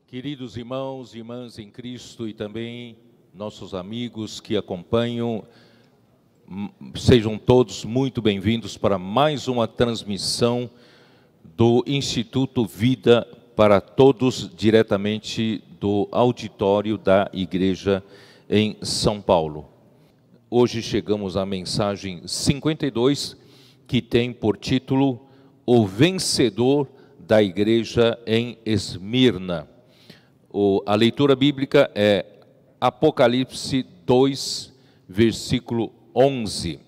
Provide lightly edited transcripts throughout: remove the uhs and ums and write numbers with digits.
Queridos irmãos e irmãs em Cristo e também nossos amigos que acompanham, sejam todos muito bem-vindos para mais uma transmissão do Instituto Vida para Todos, diretamente do auditório da Igreja em São Paulo. Hoje chegamos à mensagem 52, que tem por título O Vencedor da Igreja em Esmirna. A leitura bíblica é Apocalipse 2, versículo 11.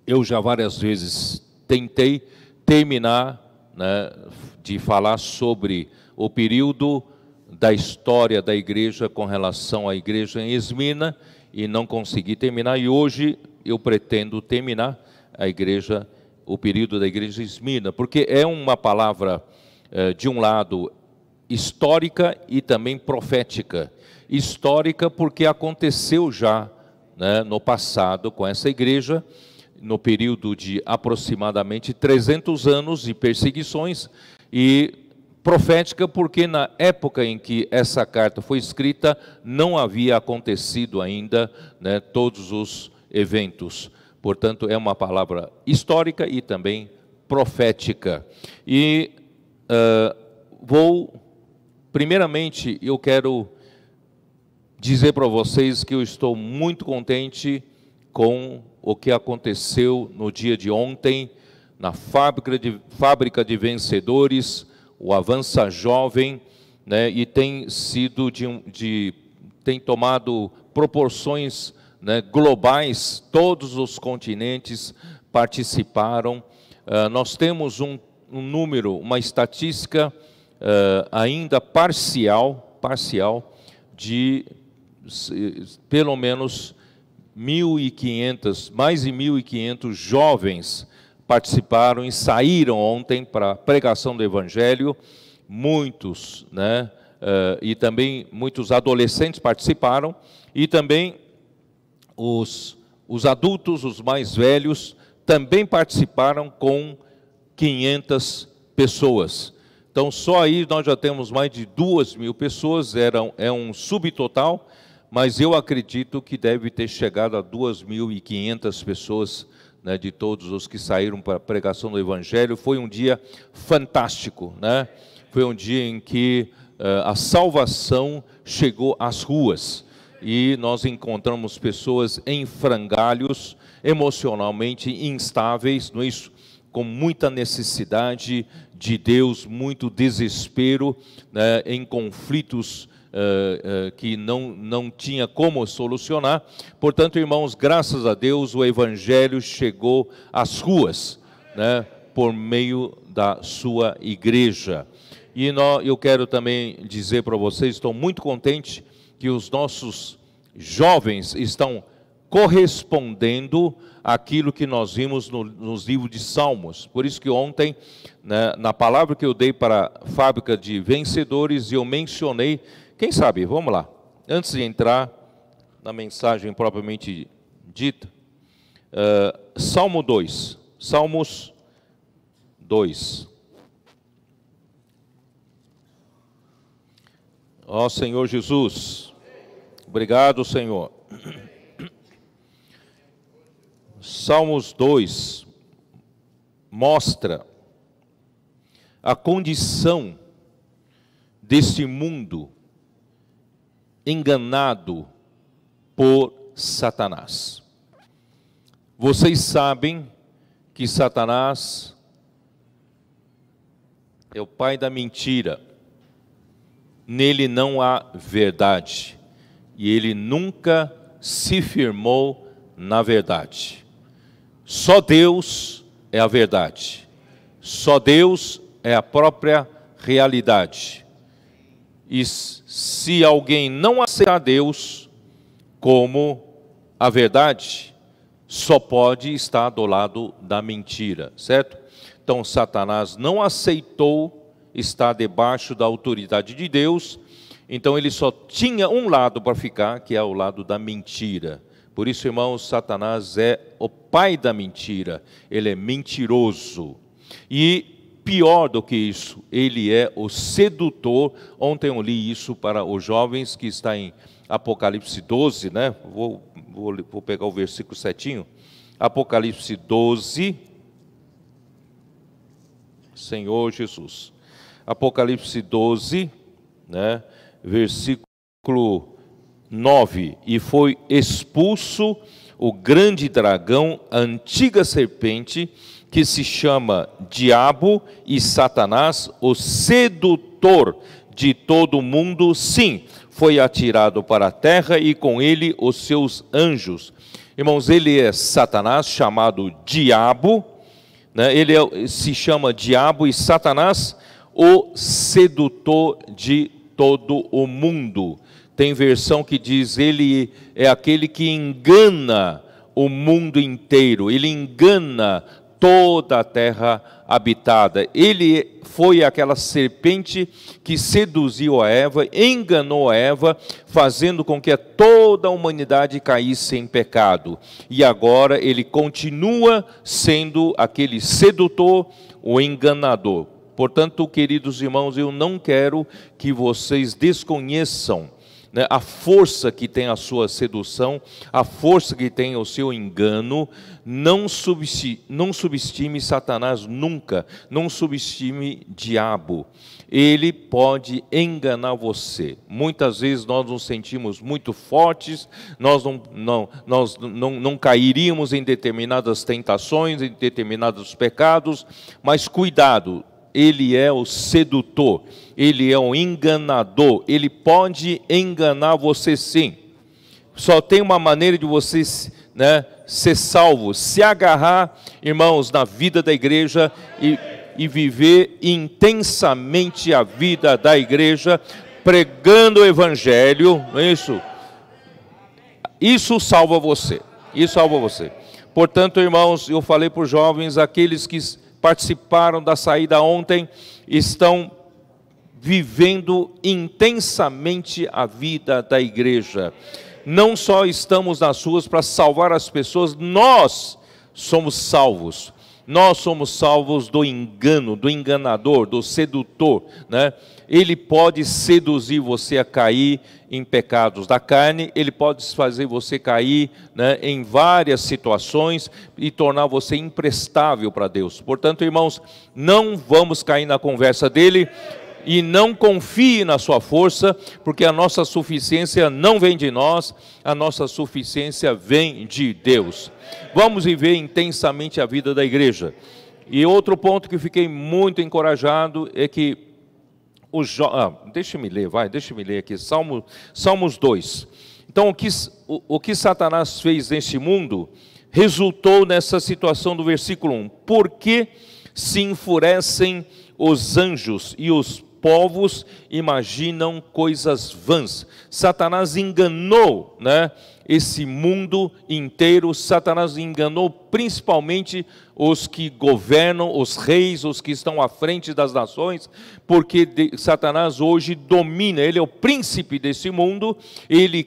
Eu já várias vezes tentei terminar, de falar sobre o período da história da igreja com relação à igreja em Esmirna e não consegui terminar. E hoje eu pretendo terminar o período da igreja em Esmirna, porque é uma palavra, de um lado, histórica e também profética. Histórica porque aconteceu já, no passado com essa igreja, no período de aproximadamente 300 anos de perseguições, e profética porque na época em que essa carta foi escrita não havia acontecido ainda, todos os eventos. Portanto, é uma palavra histórica e também profética. E primeiramente, eu quero dizer para vocês que eu estou muito contente com o que aconteceu no dia de ontem, na fábrica de vencedores, o Avança Jovem, e tem sido tem tomado proporções, globais. Todos os continentes participaram. Nós temos um número, uma estatística ainda parcial de pelo menos 1.500, mais de 1.500 jovens participaram e saíram ontem para a pregação do Evangelho. Muitos, e também muitos adolescentes participaram, e também os adultos, os mais velhos, também participaram com 500 pessoas. Então, só aí nós já temos mais de 2.000 pessoas, é um subtotal, mas eu acredito que deve ter chegado a 2.500 pessoas, de todos os que saíram para a pregação do Evangelho. Foi um dia fantástico, Foi um dia em que a salvação chegou às ruas, e nós encontramos pessoas em frangalhos, emocionalmente instáveis, não é isso? Com muita necessidade de Deus, muito desespero, em conflitos que não tinha como solucionar. Portanto, irmãos, graças a Deus, o Evangelho chegou às ruas, por meio da sua igreja. E eu quero também dizer para vocês, estou muito contente que os nossos jovens estão correspondendo àquilo que nós vimos nos livros de Salmos. Por isso que ontem, na palavra que eu dei para a fábrica de vencedores, eu mencionei, quem sabe, vamos lá, antes de entrar na mensagem propriamente dita, Salmo 2, Salmos 2. Ó Senhor Jesus, obrigado, Senhor. Salmos 2 mostra a condição deste mundo enganado por Satanás. Vocês sabem que Satanás é o pai da mentira. Nele não há verdade, e ele nunca se firmou na verdade. Só Deus é a verdade. Só Deus é a própria realidade. E se alguém não aceitar Deus como a verdade só pode estar do lado da mentira, certo? Então Satanás não aceitou estar debaixo da autoridade de Deus, então ele só tinha um lado para ficar, que é o lado da mentira. Por isso, irmãos, Satanás é o pai da mentira, ele é mentiroso. E pior do que isso, ele é o sedutor. Ontem eu li isso para os jovens, que está em Apocalipse 12, né? Vou pegar o versículo certinho. Apocalipse 12, Senhor Jesus. Apocalipse 12, né? Versículo 9. E foi expulso o grande dragão, a antiga serpente, que se chama Diabo e Satanás, o sedutor de todo o mundo. Sim, foi atirado para a terra e com ele os seus anjos. Irmãos, ele é Satanás, chamado Diabo, né? Se chama Diabo e Satanás, o sedutor de todo o mundo. Tem versão que diz, ele é aquele que engana o mundo inteiro, ele engana toda a terra habitada. Ele foi aquela serpente que seduziu a Eva, enganou a Eva, fazendo com que toda a humanidade caísse em pecado. E agora ele continua sendo aquele sedutor, o enganador. Portanto, queridos irmãos, eu não quero que vocês desconheçam, né, a força que tem a sua sedução, a força que tem o seu engano. Não subestime Satanás nunca, não subestime diabo. Ele pode enganar você. Muitas vezes nós nos sentimos muito fortes, nós não cairíamos em determinadas tentações, em determinados pecados, mas cuidado. Ele é o sedutor, ele é o enganador, ele pode enganar você sim. Só tem uma maneira de você, né, ser salvo, se agarrar, irmãos, na vida da igreja e viver intensamente a vida da igreja, pregando o evangelho, não é isso? Isso salva você, isso salva você. Portanto, irmãos, eu falei para os jovens, aqueles que participaram da saída ontem, estão vivendo intensamente a vida da igreja. Não só estamos nas ruas para salvar as pessoas, nós somos salvos. Nós somos salvos do engano, do enganador, do sedutor, né? Ele pode seduzir você a cair em pecados da carne, ele pode fazer você cair, né, em várias situações e tornar você imprestável para Deus. Portanto, irmãos, não vamos cair na conversa dele e não confie na sua força, porque a nossa suficiência não vem de nós, a nossa suficiência vem de Deus. Vamos viver intensamente a vida da igreja. E outro ponto que fiquei muito encorajado é que deixa-me ler aqui, Salmos 2. Então, o que Satanás fez neste mundo resultou nessa situação do versículo 1. Por que se enfurecem os anjos e os povos imaginam coisas vãs? Satanás enganou, né, esse mundo inteiro. Satanás enganou principalmente os que governam, os reis, os que estão à frente das nações, porque Satanás hoje domina, ele é o príncipe desse mundo, ele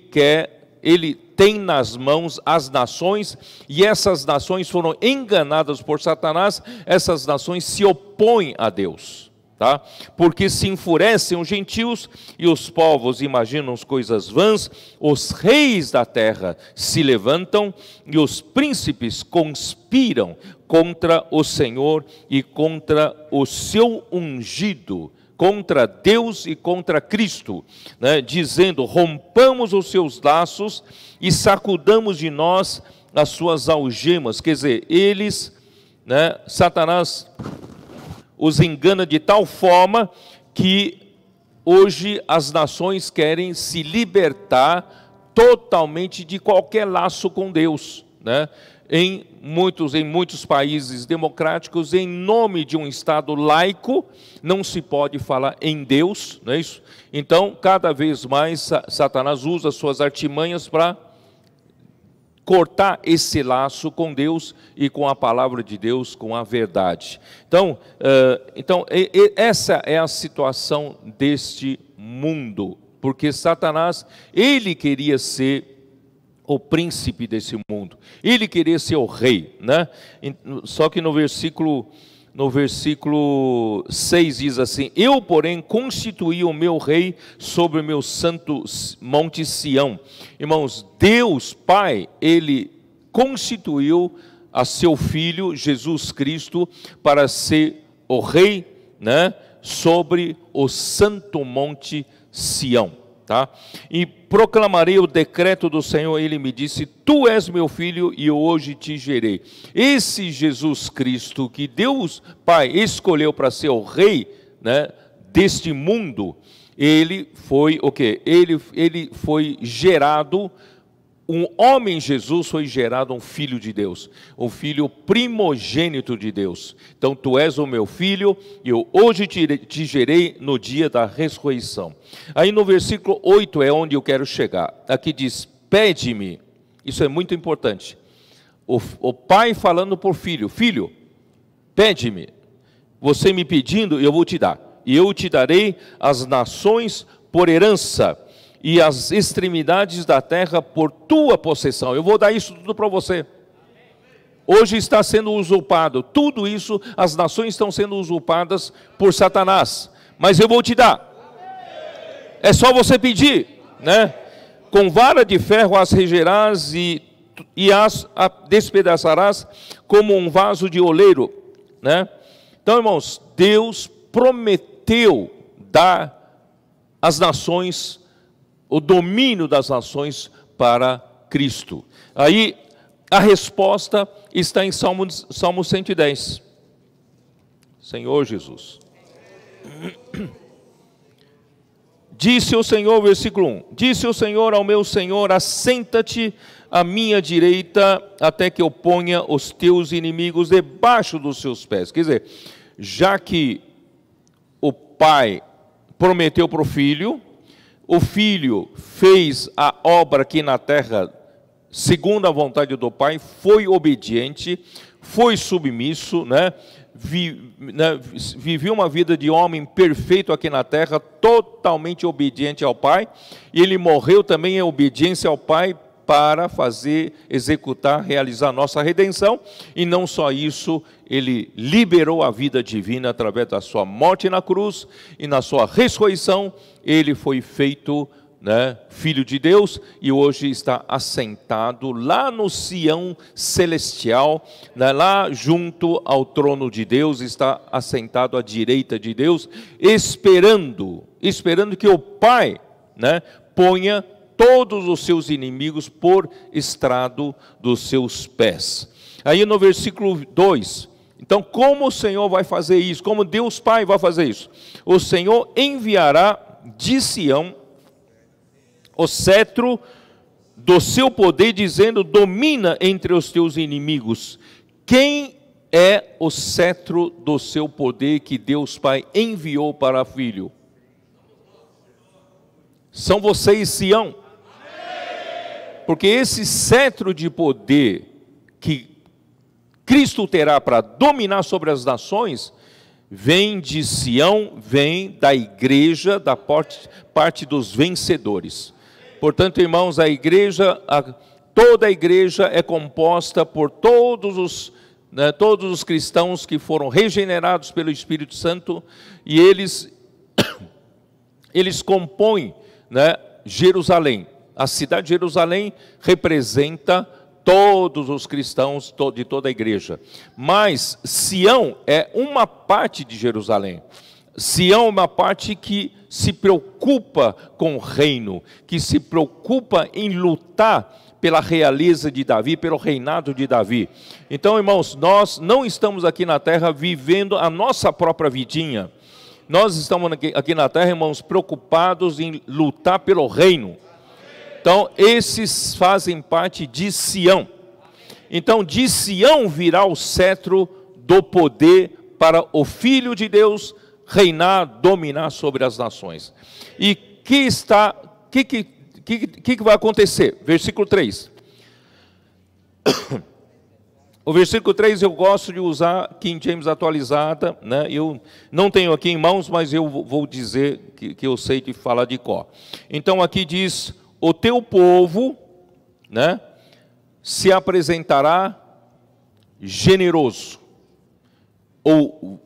tem nas mãos as nações, e essas nações foram enganadas por Satanás, essas nações se opõem a Deus. Tá? Porque se enfurecem os gentios e os povos imaginam coisas vãs, os reis da terra se levantam e os príncipes conspiram contra o Senhor e contra o seu ungido, contra Deus e contra Cristo, né? Dizendo, rompamos os seus laços e sacudamos de nós as suas algemas. Quer dizer, eles, né, Satanás os engana de tal forma que hoje as nações querem se libertar totalmente de qualquer laço com Deus, né? Em muitos países democráticos, em nome de um Estado laico, não se pode falar em Deus, não é isso? Então, cada vez mais, Satanás usa suas artimanhas para cortar esse laço com Deus e com a palavra de Deus, com a verdade. Então, essa é a situação deste mundo, porque Satanás, ele queria ser o príncipe desse mundo, ele queria ser o rei, né? Só que no versículo 6 diz assim: eu, porém, constituí o meu rei sobre o meu santo monte Sião. Irmãos, Deus Pai, ele constituiu a seu Filho, Jesus Cristo, para ser o rei, né, sobre o santo monte Sião. Tá? E proclamarei o decreto do Senhor. Ele me disse: tu és meu filho e eu hoje te gerei. Esse Jesus Cristo que Deus Pai escolheu para ser o rei, né, deste mundo, ele foi o quê? Ele foi gerado, um homem, Jesus, foi gerado um filho de Deus, um filho primogênito de Deus. Então, tu és o meu filho, e eu hoje te gerei no dia da ressurreição. Aí no versículo 8 é onde eu quero chegar. Aqui diz: pede-me. Isso é muito importante. O pai falando por filho: filho, pede-me. Você me pedindo, eu vou te dar. E eu te darei as nações por herança, e as extremidades da terra por tua possessão. Eu vou dar isso tudo para você. Hoje está sendo usurpado. Tudo isso, as nações estão sendo usurpadas por Satanás. Mas eu vou te dar. É só você pedir, né? Com vara de ferro as regerás e as despedaçarás como um vaso de oleiro, né? Então, irmãos, Deus prometeu dar às nações o domínio das nações para Cristo. Aí a resposta está em Salmo 110. Senhor Jesus. Disse o Senhor, versículo 1: disse o Senhor ao meu Senhor: assenta-te à minha direita, até que eu ponha os teus inimigos debaixo dos seus pés. Quer dizer, já que o Pai prometeu para o Filho, o Filho fez a obra aqui na terra segundo a vontade do Pai, foi obediente, foi submisso, né? Viveu uma vida de homem perfeito aqui na terra, totalmente obediente ao Pai, e ele morreu também em obediência ao Pai para executar, realizar a nossa redenção. E não só isso, ele liberou a vida divina através da sua morte na cruz, e na sua ressurreição ele foi feito, né, filho de Deus, e hoje está assentado lá no Sião celestial, né, lá junto ao trono de Deus, está assentado à direita de Deus, esperando que o Pai, né, ponha todos os seus inimigos por estrado dos seus pés. Aí no versículo 2, então como o Senhor vai fazer isso? Como Deus Pai vai fazer isso? O Senhor enviará de Sião o cetro do seu poder, dizendo: domina entre os teus inimigos. Quem é o cetro do seu poder que Deus Pai enviou para o Filho? São vocês, Sião. Porque esse cetro de poder que Cristo terá para dominar sobre as nações, vem de Sião, vem da igreja, da parte dos vencedores. Portanto, irmãos, a igreja, toda a igreja é composta por todos os cristãos que foram regenerados pelo Espírito Santo, e eles compõem, né, Jerusalém. A cidade de Jerusalém representa todos os cristãos de toda a igreja. Mas Sião é uma parte de Jerusalém. Sião é uma parte que se preocupa com o reino, que se preocupa em lutar pela realeza de Davi, pelo reinado de Davi. Então, irmãos, nós não estamos aqui na terra vivendo a nossa própria vidinha. Nós estamos aqui na terra, irmãos, preocupados em lutar pelo reino. Então, esses fazem parte de Sião. Então, de Sião virá o cetro do poder para o Filho de Deus reinar, dominar sobre as nações. E que vai acontecer? Versículo 3. O versículo 3 eu gosto de usar King James atualizada, né? Eu não tenho aqui em mãos, mas eu vou dizer que eu sei de falar de cor. Então aqui diz: o teu povo, né, se apresentará generoso, ou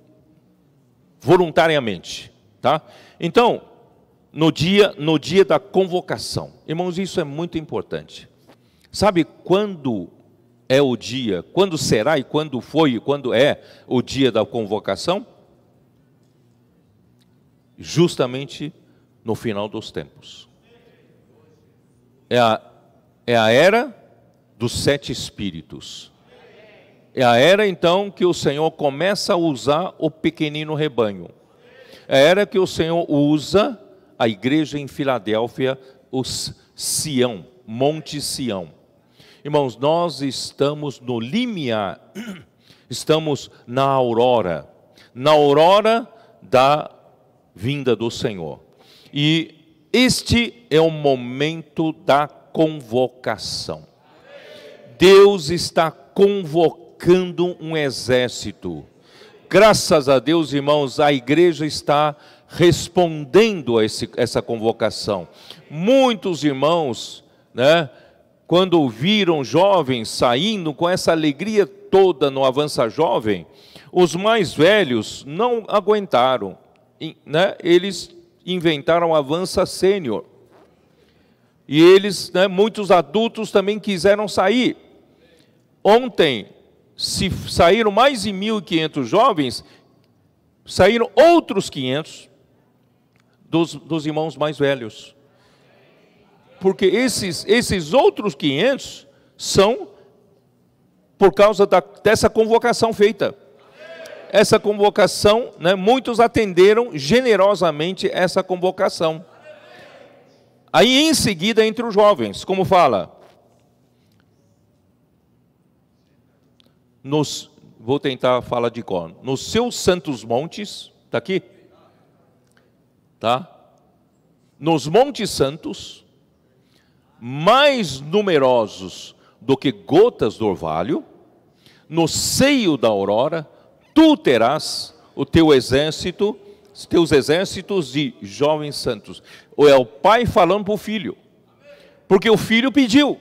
voluntariamente, tá? Então, no dia da convocação, irmãos, isso é muito importante. Sabe quando é o dia, quando será e quando foi e quando é o dia da convocação? Justamente no final dos tempos. É a era dos 7 espíritos. É a era então que o Senhor começa a usar o pequenino rebanho. É a era que o Senhor usa a igreja em Filadélfia, os Sião, Monte Sião. Irmãos, nós estamos no limiar, estamos na aurora da vinda do Senhor. E este é o momento da convocação. Deus está convocando um exército. Graças a Deus, irmãos, a igreja está respondendo a essa convocação. Muitos irmãos, né, quando ouviram jovens saindo com essa alegria toda no Avança Jovem, os mais velhos não aguentaram, né? Eles inventaram o Avança Sênior. E eles, né, muitos adultos também quiseram sair. Ontem, se saíram mais de 1.500 jovens, saíram outros 500 dos irmãos mais velhos. Porque esses outros 500 são por causa dessa convocação feita. Essa convocação, né, muitos atenderam generosamente essa convocação. Aí em seguida, entre os jovens, como fala? Vou tentar falar de cor. Nos seus santos montes, está aqui? Tá? Nos montes santos, mais numerosos do que gotas do orvalho, no seio da aurora, tu terás o teu exército, os teus exércitos de jovens santos. Ou é o pai falando para o filho, porque o filho pediu,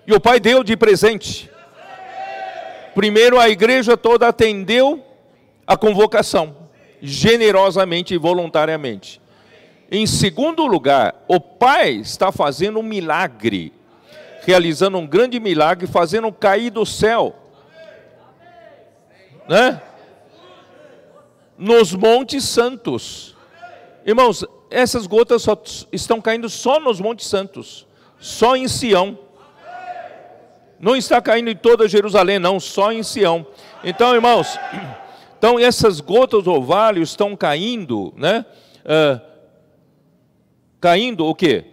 e o pai deu de presente. Primeiro a igreja toda atendeu a convocação, generosamente e voluntariamente. Em segundo lugar, o pai está fazendo um milagre, realizando um grande milagre, fazendo cair do céu, né? Nos montes santos. Irmãos, essas gotas só estão caindo só nos montes santos, só em Sião. Não está caindo em toda Jerusalém, não, só em Sião. Então, irmãos, então essas gotas do orvalho estão caindo, né? Caindo o quê?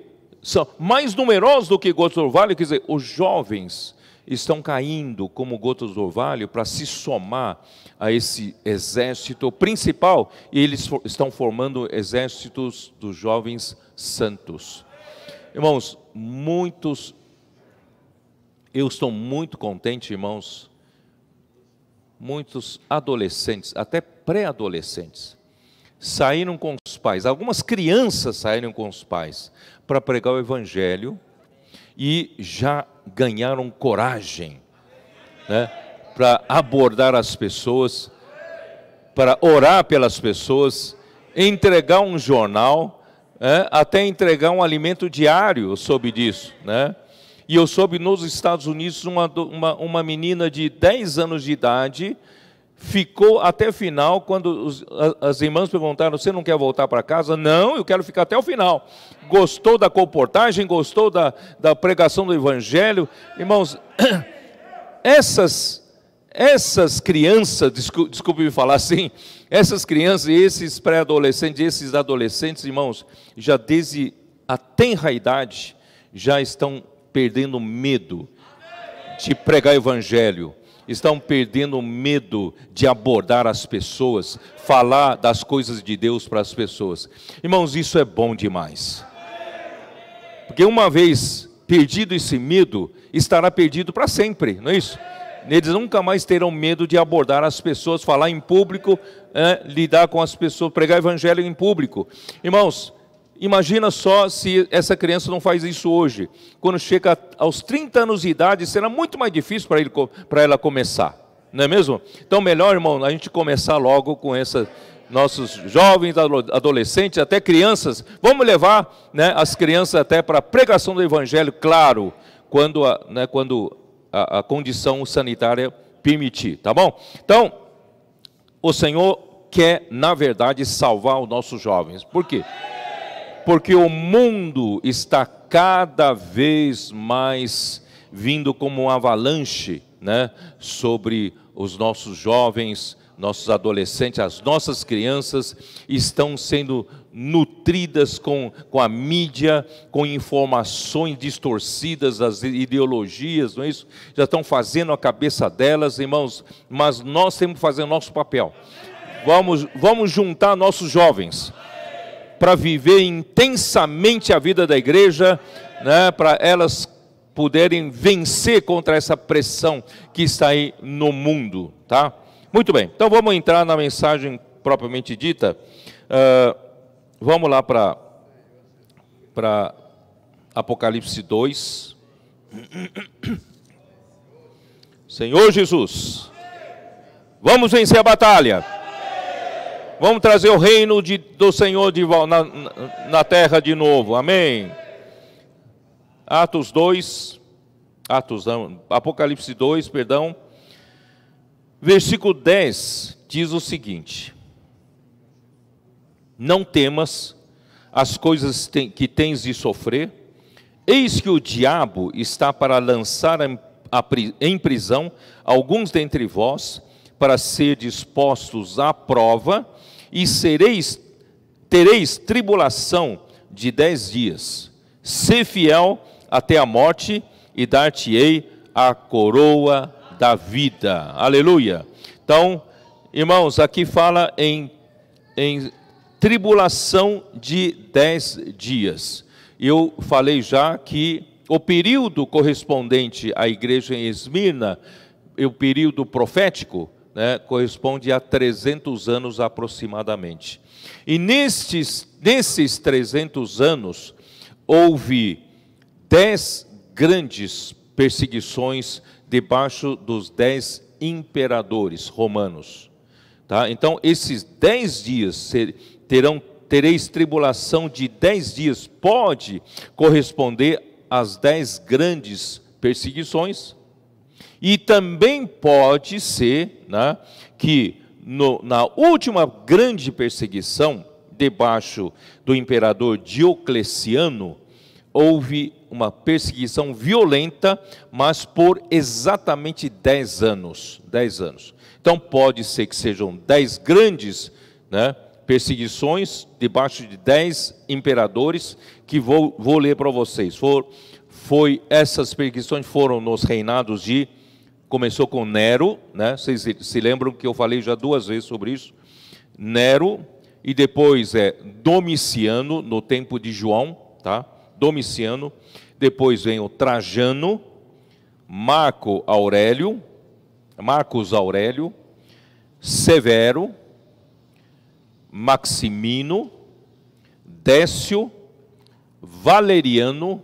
São mais numerosos do que gotas do orvalho, quer dizer, os jovens estão caindo como gotas do orvalho para se somar a esse exército principal, e eles estão formando exércitos dos jovens santos. Irmãos, eu estou muito contente, irmãos, muitos adolescentes, até pré-adolescentes, saíram com os pais, algumas crianças saíram com os pais para pregar o evangelho e já ganharam coragem, né, para abordar as pessoas, para orar pelas pessoas, entregar um jornal, até entregar um alimento diário, eu soube disso, né? E eu soube nos Estados Unidos uma menina de 10 anos de idade ficou até o final. Quando as irmãs perguntaram: você não quer voltar para casa? Não, eu quero ficar até o final. Gostou da comportagem, gostou da pregação do evangelho. Irmãos, essas crianças, desculpe me falar assim, essas crianças, esses pré-adolescentes, esses adolescentes, irmãos, já desde a tenra idade, já estão perdendo medo de pregar o evangelho, estão perdendo medo de abordar as pessoas, falar das coisas de Deus para as pessoas. Irmãos, isso é bom demais. Porque uma vez perdido esse medo, estará perdido para sempre, não é isso? Eles nunca mais terão medo de abordar as pessoas, falar em público, lidar com as pessoas, pregar o evangelho em público. Irmãos, imagina só se essa criança não faz isso hoje. Quando chega aos 30 anos de idade, será muito mais difícil para ela começar, não é mesmo? Então, melhor, irmão, a gente começar logo com nossos jovens, adolescentes, até crianças. Vamos levar, né, as crianças até para a pregação do evangelho, claro, quando a condição sanitária permitir, tá bom? Então, o Senhor quer, na verdade, salvar os nossos jovens. Por quê? Porque o mundo está cada vez mais vindo como uma avalanche, né, sobre os nossos jovens, nossos adolescentes, as nossas crianças estão sendo nutridas com a mídia, com informações distorcidas, as ideologias, não é isso? Já estão fazendo a cabeça delas, irmãos, mas nós temos que fazer o nosso papel. Vamos juntar nossos jovens para viver intensamente a vida da igreja, né, para elas puderem vencer contra essa pressão que está aí no mundo, tá? Muito bem, então vamos entrar na mensagem propriamente dita. Vamos lá para Apocalipse 2. Senhor Jesus, vamos vencer a batalha. Vamos trazer o reino do Senhor na terra de novo, amém. Apocalipse 2, perdão. Versículo 10 diz o seguinte: não temas as coisas que tens de sofrer, eis que o diabo está para lançar em prisão alguns dentre vós, para ser dispostos à prova, e tereis tribulação de 10 dias. Sê fiel até a morte, e dar-te-ei a coroa da vida. Aleluia. Então, irmãos, aqui fala em tribulação de 10 dias. Eu falei já que o período correspondente à igreja em Esmirna, o período profético, né, corresponde a 300 anos aproximadamente. E nesses 300 anos, houve 10 grandes perseguições debaixo dos 10 imperadores romanos. Tá? Então, esses 10 dias, tereis tribulação de 10 dias, pode corresponder às 10 grandes perseguições, e também pode ser, né, que na última grande perseguição, debaixo do imperador Diocleciano, houve uma perseguição violenta, mas por exatamente 10 anos. 10 anos. Então pode ser que sejam 10 grandes, né, perseguições, debaixo de 10 imperadores, que vou ler para vocês. Essas perseguições foram nos reinados começou com Nero, né? Vocês se lembram que eu falei já 2 vezes sobre isso? Nero, e depois Domiciano, no tempo de João, tá? Domiciano, depois vem o Trajano, Marcos Aurélio, Severo, Maximino, Décio, Valeriano,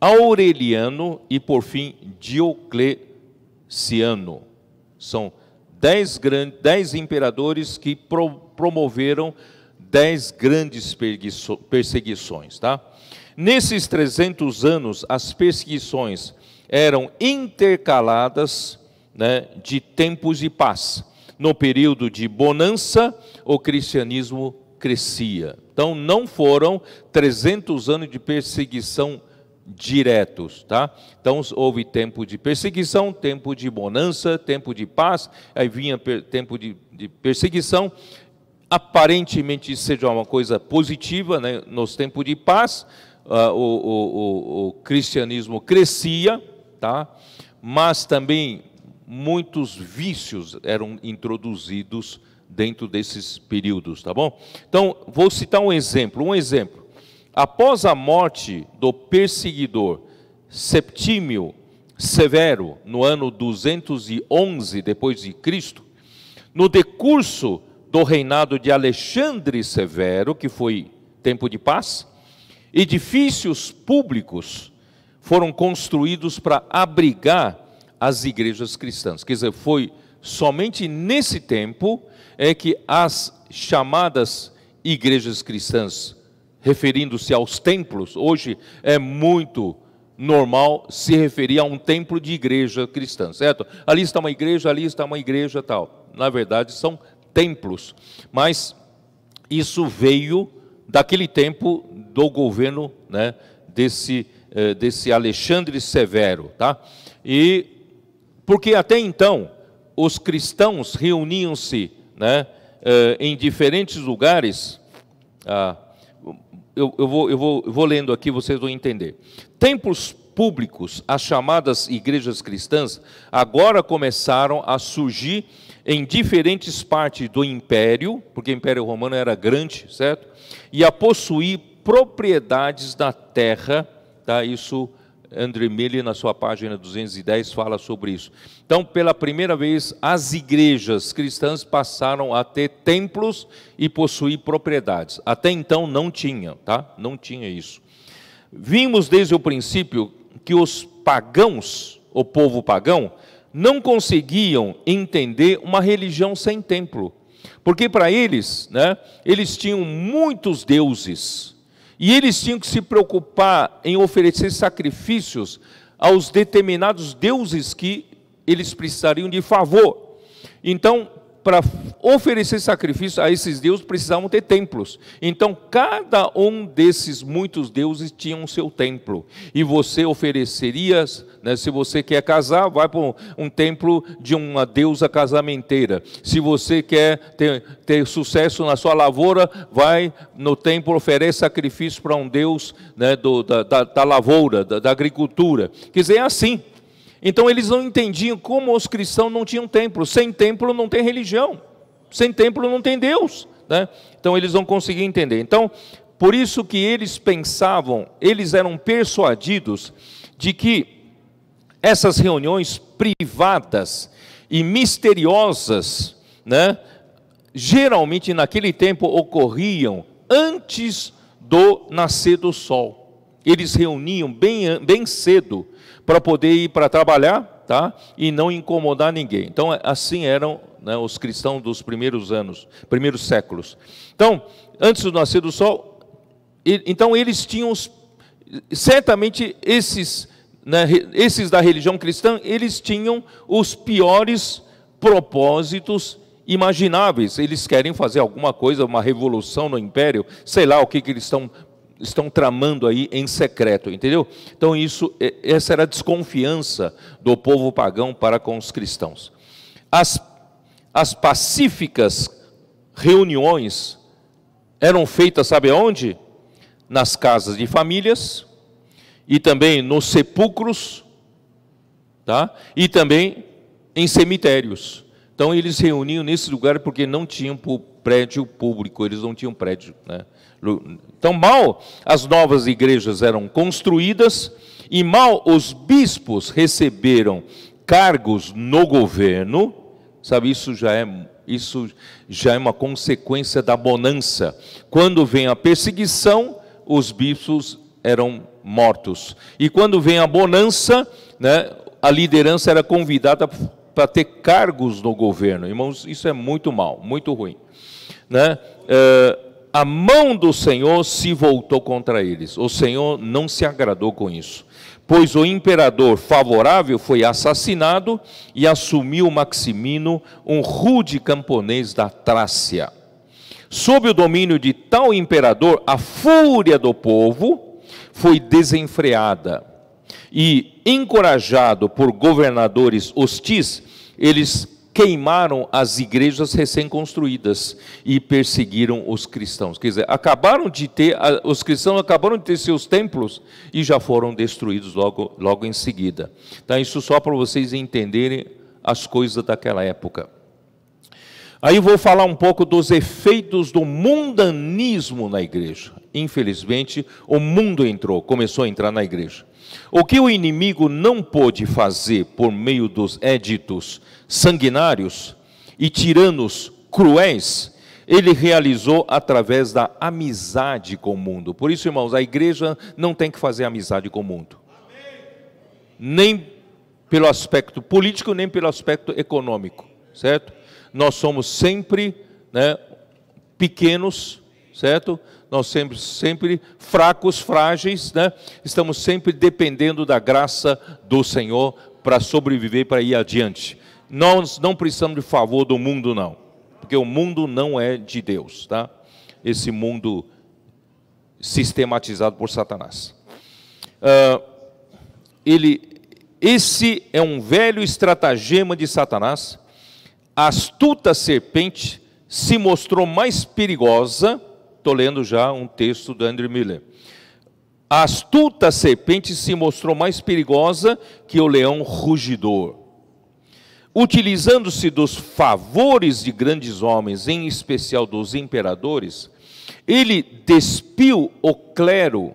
Aureliano e por fim Diocleciano. São 10 imperadores que promoveram 10 grandes perseguições, tá? Nesses 300 anos, as perseguições eram intercaladas, né, de tempos de paz. No período de bonança, o cristianismo crescia. Então, não foram 300 anos de perseguição diretos, tá? Então, houve tempo de perseguição, tempo de bonança, tempo de paz, aí vinha tempo de perseguição. Aparentemente, isso seja uma coisa positiva, né? Nos tempos de paz, o cristianismo crescia, tá? Mas também muitos vícios eram introduzidos dentro desses períodos, tá bom? Então, vou citar um exemplo. Após a morte do perseguidor Septímio Severo, no ano 211 depois de Cristo, no decurso do reinado de Alexandre Severo, que foi tempo de paz, edifícios públicos foram construídos para abrigar as igrejas cristãs. Quer dizer, foi somente nesse tempo é que as chamadas igrejas cristãs, referindo-se aos templos, hoje é muito normal se referir a um templo de igreja cristã, certo? Ali está uma igreja tal. Na verdade, são templos. Mas isso veio daquele tempo do governo, né, desse Alexandre Severo, tá? E porque até então os cristãos reuniam-se, né, em diferentes lugares. Eu vou lendo aqui, vocês vão entender. Templos públicos, as chamadas igrejas cristãs, agora começaram a surgir em diferentes partes do império, porque o Império Romano era grande, certo? E a possuir propriedades da terra, tá? Isso, André Miller, na sua página 210, fala sobre isso. Então, pela primeira vez, as igrejas cristãs passaram a ter templos e possuir propriedades. Até então não tinha, tá? Não tinha isso. Vimos desde o princípio que os pagãos, o povo pagão, não conseguiam entender uma religião sem templo. Porque para eles, né, eles tinham muitos deuses. E eles tinham que se preocupar em oferecer sacrifícios aos determinados deuses que eles precisariam de favor. Então, para oferecer sacrifício a esses deuses, precisavam ter templos. Então, cada um desses muitos deuses tinha um seu templo. E você ofereceria, né, se você quer casar, vai para um templo de uma deusa casamenteira. Se você quer ter sucesso na sua lavoura, vai no templo, oferece sacrifício para um deus, né, da lavoura, da agricultura. Quer dizer, é assim. Então eles não entendiam como os cristãos não tinham templo. Sem templo não tem religião. Sem templo não tem Deus, né? Então eles não conseguiam entender. Então, por isso que eles pensavam, eles eram persuadidos de que essas reuniões privadas e misteriosas, né, geralmente naquele tempo ocorriam antes do nascer do sol. Eles reuniam bem cedo, para poder ir para trabalhar, tá? E não incomodar ninguém. Então, assim eram, né, os cristãos dos primeiros séculos. Então, antes do nascer do sol, então eles tinham, certamente esses, né, esses da religião cristã, eles tinham os piores propósitos imagináveis. Eles querem fazer alguma coisa, uma revolução no império, sei lá o que eles estão tramando aí em secreto, entendeu? Então essa era a desconfiança do povo pagão para com os cristãos. As pacíficas reuniões eram feitas, sabe onde? Nas casas de famílias, e também nos sepulcros, tá? E também em cemitérios. Então eles reuniam nesse lugar porque não tinham prédio público, eles não tinham prédio, né? Então, mal as novas igrejas eram construídas e mal os bispos receberam cargos no governo, sabe, isso já é uma consequência da bonança. Quando vem a perseguição, os bispos eram mortos. E quando vem a bonança, né, a liderança era convidada para ter cargos no governo. Irmãos, isso é muito mal, muito ruim, né? A mão do Senhor se voltou contra eles. O Senhor não se agradou com isso, pois o imperador favorável foi assassinado e assumiu Maximino, um rude camponês da Trácia. Sob o domínio de tal imperador, a fúria do povo foi desenfreada e, encorajado por governadores hostis, eles queimaram as igrejas recém-construídas e perseguiram os cristãos. Quer dizer, os cristãos acabaram de ter seus templos e já foram destruídos logo em seguida. Então, isso só para vocês entenderem as coisas daquela época. Aí vou falar um pouco dos efeitos do mundanismo na igreja. Infelizmente, o mundo começou a entrar na igreja. O que o inimigo não pôde fazer por meio dos éditos sanguinários e tiranos cruéis, ele realizou através da amizade com o mundo. Por isso, irmãos, a igreja não tem que fazer amizade com o mundo. Nem pelo aspecto político, nem pelo aspecto econômico, certo? Nós somos sempre, né, pequenos, certo? Nós sempre fracos, frágeis, né? Estamos sempre dependendo da graça do Senhor para sobreviver, para ir adiante. Nós não precisamos de favor do mundo, não, porque o mundo não é de Deus, tá? Esse mundo sistematizado por Satanás. Esse é um velho estratagema de Satanás. A astuta serpente se mostrou mais perigosa. Estou lendo já um texto do Andrew Miller. A astuta serpente se mostrou mais perigosa que o leão rugidor. Utilizando-se dos favores de grandes homens, em especial dos imperadores, ele despiu o clero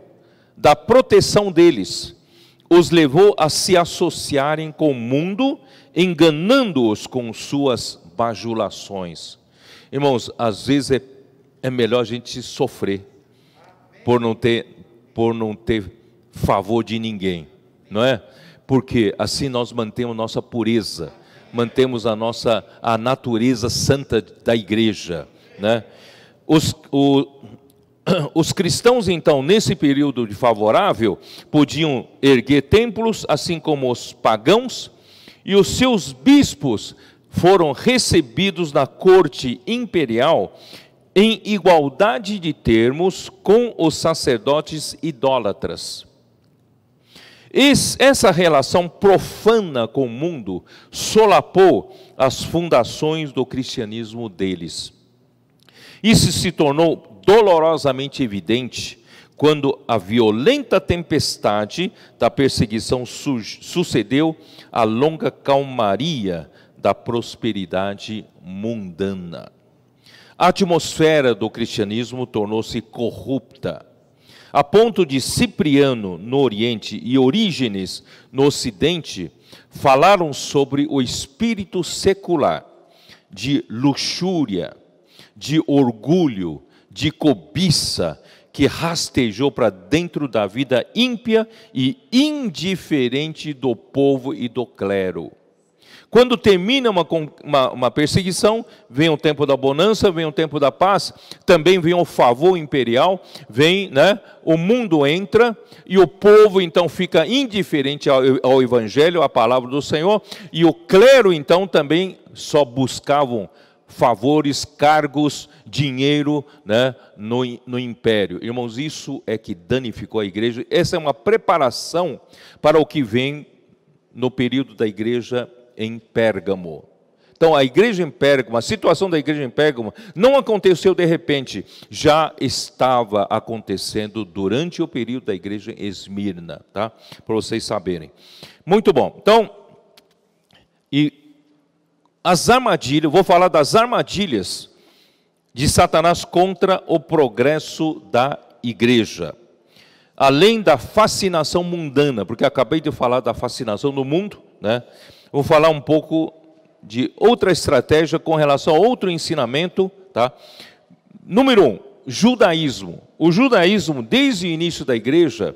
da proteção deles, os levou a se associarem com o mundo, enganando-os com suas bajulações. Irmãos, às vezes é melhor a gente sofrer por não ter favor de ninguém, não é? Porque assim nós mantemos nossa pureza, mantemos a natureza santa da igreja, né? Os cristãos, então, nesse período de favorável, podiam erguer templos, assim como os pagãos, e os seus bispos foram recebidos na corte imperial em igualdade de termos com os sacerdotes idólatras. Essa relação profana com o mundo solapou as fundações do cristianismo deles. Isso se tornou dolorosamente evidente quando a violenta tempestade da perseguição sucedeu à longa calmaria da prosperidade mundana. A atmosfera do cristianismo tornou-se corrupta, a ponto de Cipriano no Oriente e Orígenes no Ocidente falaram sobre o espírito secular de luxúria, de orgulho, de cobiça, que rastejou para dentro da vida ímpia e indiferente do povo e do clero. Quando termina uma perseguição, vem o tempo da bonança, vem o tempo da paz, também vem o favor imperial, vem, né, o mundo entra e o povo então fica indiferente ao evangelho, à palavra do Senhor, e o clero então também só buscavam favores, cargos, dinheiro, né, no império. Irmãos, isso é que danificou a igreja. Essa é uma preparação para o que vem no período da igreja em Pérgamo. Então, a igreja em Pérgamo, a situação da igreja em Pérgamo não aconteceu de repente, já estava acontecendo durante o período da igreja em Esmirna, tá? Para vocês saberem. Muito bom. Então, as armadilhas, vou falar das armadilhas de Satanás contra o progresso da igreja. Além da fascinação mundana, porque acabei de falar da fascinação do mundo, né? Vou falar um pouco de outra estratégia com relação a outro ensinamento, tá? Número 1, judaísmo. O judaísmo, desde o início da igreja,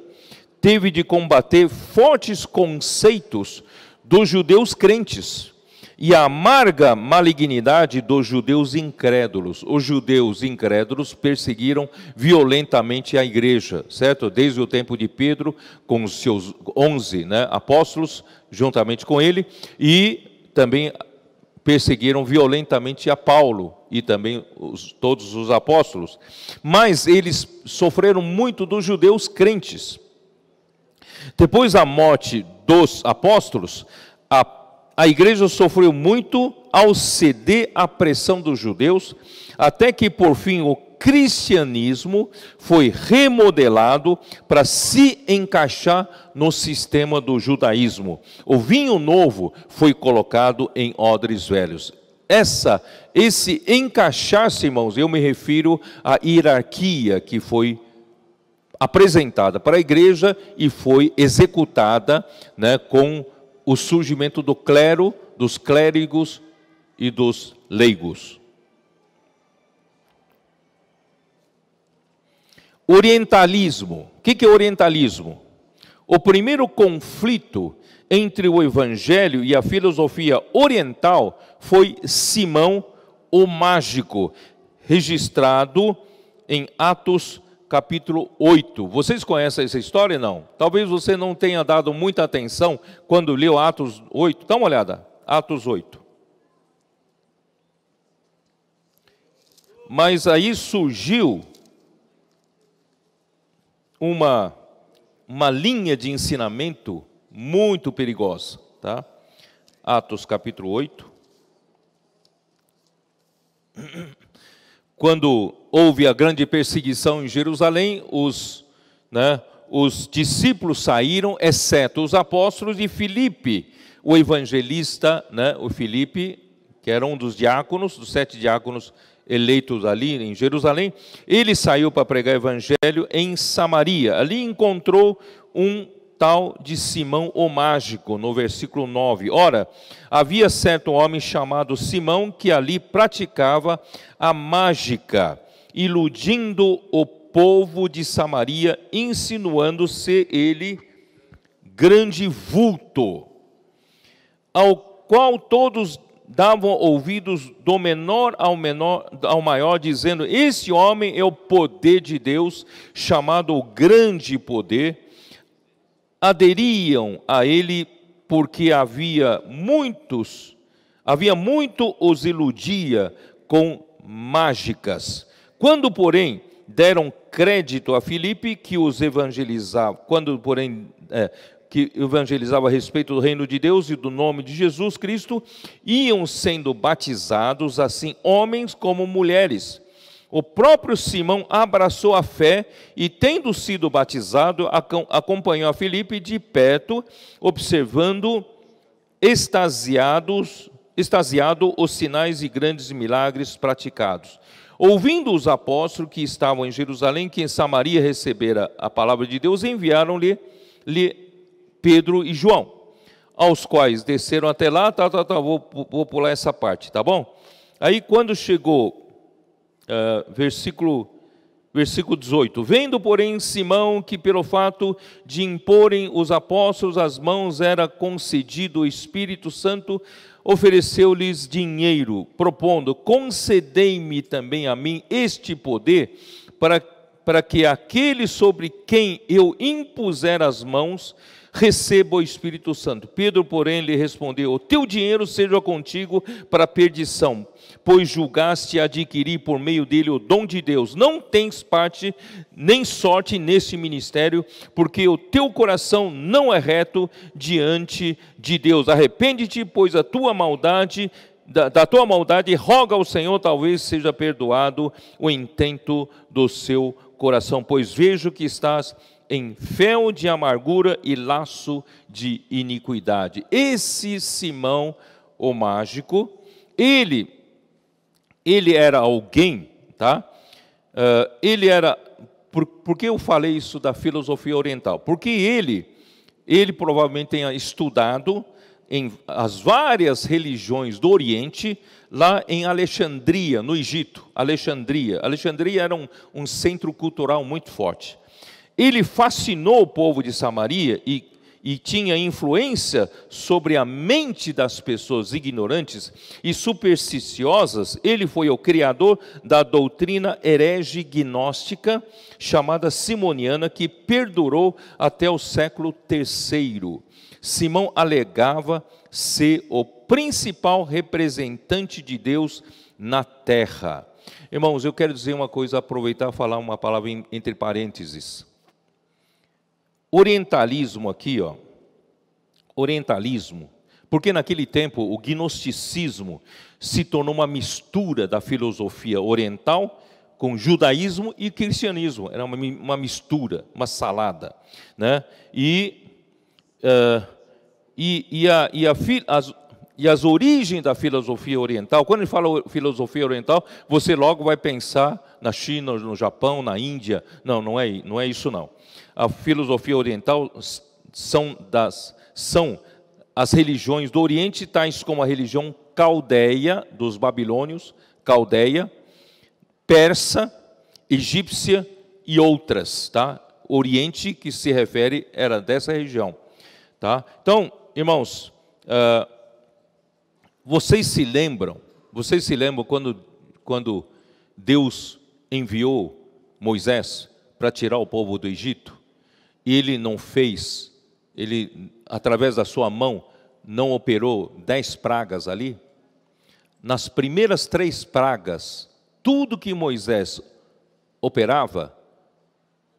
teve de combater fortes conceitos dos judeus crentes e a amarga malignidade dos judeus incrédulos. Os judeus incrédulos perseguiram violentamente a igreja, certo? Desde o tempo de Pedro, com os seus 11, né, apóstolos, juntamente com ele, e também perseguiram violentamente a Paulo e também todos os apóstolos. Mas eles sofreram muito dos judeus crentes. Depois da morte dos apóstolos, a igreja sofreu muito ao ceder à pressão dos judeus, até que por fim o cristianismo foi remodelado para se encaixar no sistema do judaísmo. O vinho novo foi colocado em odres velhos. Esse encaixar-se, irmãos, eu me refiro à hierarquia que foi apresentada para a igreja e foi executada, né, com o surgimento do clero, dos clérigos e dos leigos. Orientalismo. O que é orientalismo? O primeiro conflito entre o evangelho e a filosofia oriental foi Simão o Mágico, registrado em Atos capítulo 8. Vocês conhecem essa história? Não? Talvez você não tenha dado muita atenção quando leu Atos 8. Dá uma olhada, Atos 8. Mas aí surgiu uma linha de ensinamento muito perigosa, tá? Atos capítulo 8. Quando houve a grande perseguição em Jerusalém, os discípulos saíram, exceto os apóstolos, e Filipe, o evangelista, né, o Filipe, que era um dos diáconos, dos 7 diáconos eleitos ali em Jerusalém, ele saiu para pregar o evangelho em Samaria. Ali encontrou um tal de Simão o Mágico, no versículo 9. Ora, havia certo homem chamado Simão que ali praticava a mágica, iludindo o povo de Samaria, insinuando-se ele grande vulto, ao qual todos davam ouvidos do menor ao maior, dizendo: esse homem é o poder de Deus, chamado o grande poder. Aderiam a ele porque havia muito os iludia com mágicas. Quando, porém, deram crédito a Filipe, que evangelizava a respeito do reino de Deus e do nome de Jesus Cristo, iam sendo batizados, assim homens como mulheres. O próprio Simão abraçou a fé e, tendo sido batizado, acompanhou a Filipe de perto, observando extasiado os sinais e grandes milagres praticados. Ouvindo os apóstolos que estavam em Jerusalém, que em Samaria recebera a palavra de Deus, enviaram-lhe Pedro e João, aos quais desceram até lá, vou pular essa parte, tá bom? Aí quando chegou, versículo 18, vendo, porém, Simão que pelo fato de imporem os apóstolos as mãos era concedido o Espírito Santo, ofereceu-lhes dinheiro, propondo: concedei-me também a mim este poder, para que aquele sobre quem eu impuser as mãos receba o Espírito Santo. Pedro, porém, lhe respondeu: o teu dinheiro seja contigo para a perdição, pois julgaste adquirir por meio dele o dom de Deus. Não tens parte nem sorte nesse ministério, porque o teu coração não é reto diante de Deus. Arrepende-te, pois a tua maldade, da tua maldade, roga ao Senhor, talvez seja perdoado o intento do seu coração, pois vejo que estás em fel de amargura e laço de iniquidade. Esse Simão o Mágico, ele era alguém, tá? Ele era, por que eu falei isso da filosofia oriental? Porque ele provavelmente tenha estudado em as várias religiões do Oriente, lá em Alexandria, no Egito. Alexandria era um centro cultural muito forte. Ele fascinou o povo de Samaria e tinha influência sobre a mente das pessoas ignorantes e supersticiosas. Ele foi o criador da doutrina herege gnóstica, chamada simoniana, que perdurou até o século III. Simão alegava ser o principal representante de Deus na terra. Irmãos, eu quero dizer uma coisa, aproveitar e falar uma palavra entre parênteses. Orientalismo aqui, ó, orientalismo, porque naquele tempo o gnosticismo se tornou uma mistura da filosofia oriental com judaísmo e cristianismo, era uma mistura, uma salada, né? As origens da filosofia oriental, quando ele fala filosofia oriental, você logo vai pensar na China, no Japão, na Índia. Não é isso não. A filosofia oriental são as religiões do Oriente, tais como a religião caldeia, dos babilônios, caldeia, persa, egípcia e outras, tá? Oriente, que se refere, era dessa região, tá? Então, irmãos, vocês se lembram quando Deus enviou Moisés para tirar o povo do Egito? E ele não fez, ele, através da sua mão, não operou 10 pragas ali? Nas primeiras 3 pragas, tudo que Moisés operava,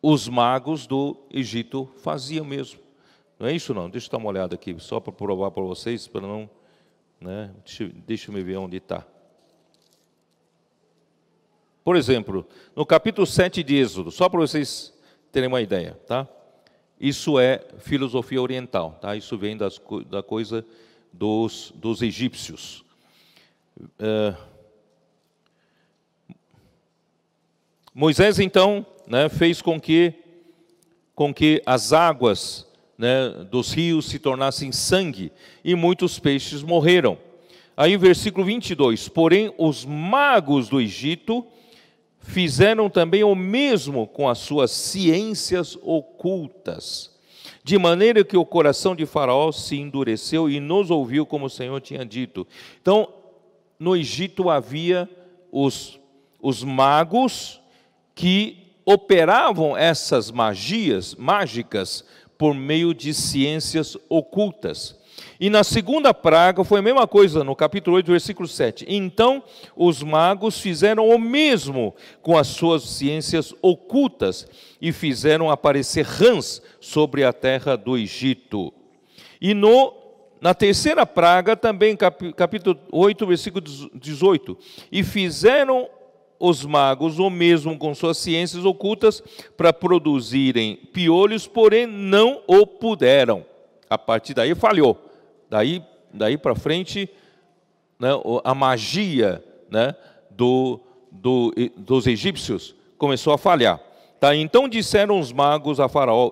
os magos do Egito faziam mesmo. Não é isso não? Deixa eu dar uma olhada aqui, só para provar para vocês, para não... né? Deixa eu ver onde está. Por exemplo, no capítulo 7 de Êxodo, só para vocês terem uma ideia, tá? Isso é filosofia oriental, tá? Isso vem da coisa dos egípcios. Moisés, então, né, fez com que as águas, né, dos rios se tornassem sangue, e muitos peixes morreram. Aí, versículo 22, porém, os magos do Egito fizeram também o mesmo com as suas ciências ocultas, de maneira que o coração de Faraó se endureceu e nos ouviu como o Senhor tinha dito. Então, no Egito havia os magos que operavam essas mágicas por meio de ciências ocultas. E na segunda praga foi a mesma coisa, no capítulo 8, versículo 7. Então os magos fizeram o mesmo com as suas ciências ocultas e fizeram aparecer rãs sobre a terra do Egito. E na terceira praga, também capítulo 8, versículo 18. E fizeram os magos o mesmo com suas ciências ocultas para produzirem piolhos, porém não o puderam. A partir daí falhou. Daí para frente, né, a magia, né, dos egípcios começou a falhar. Tá? Então disseram os magos a Faraó,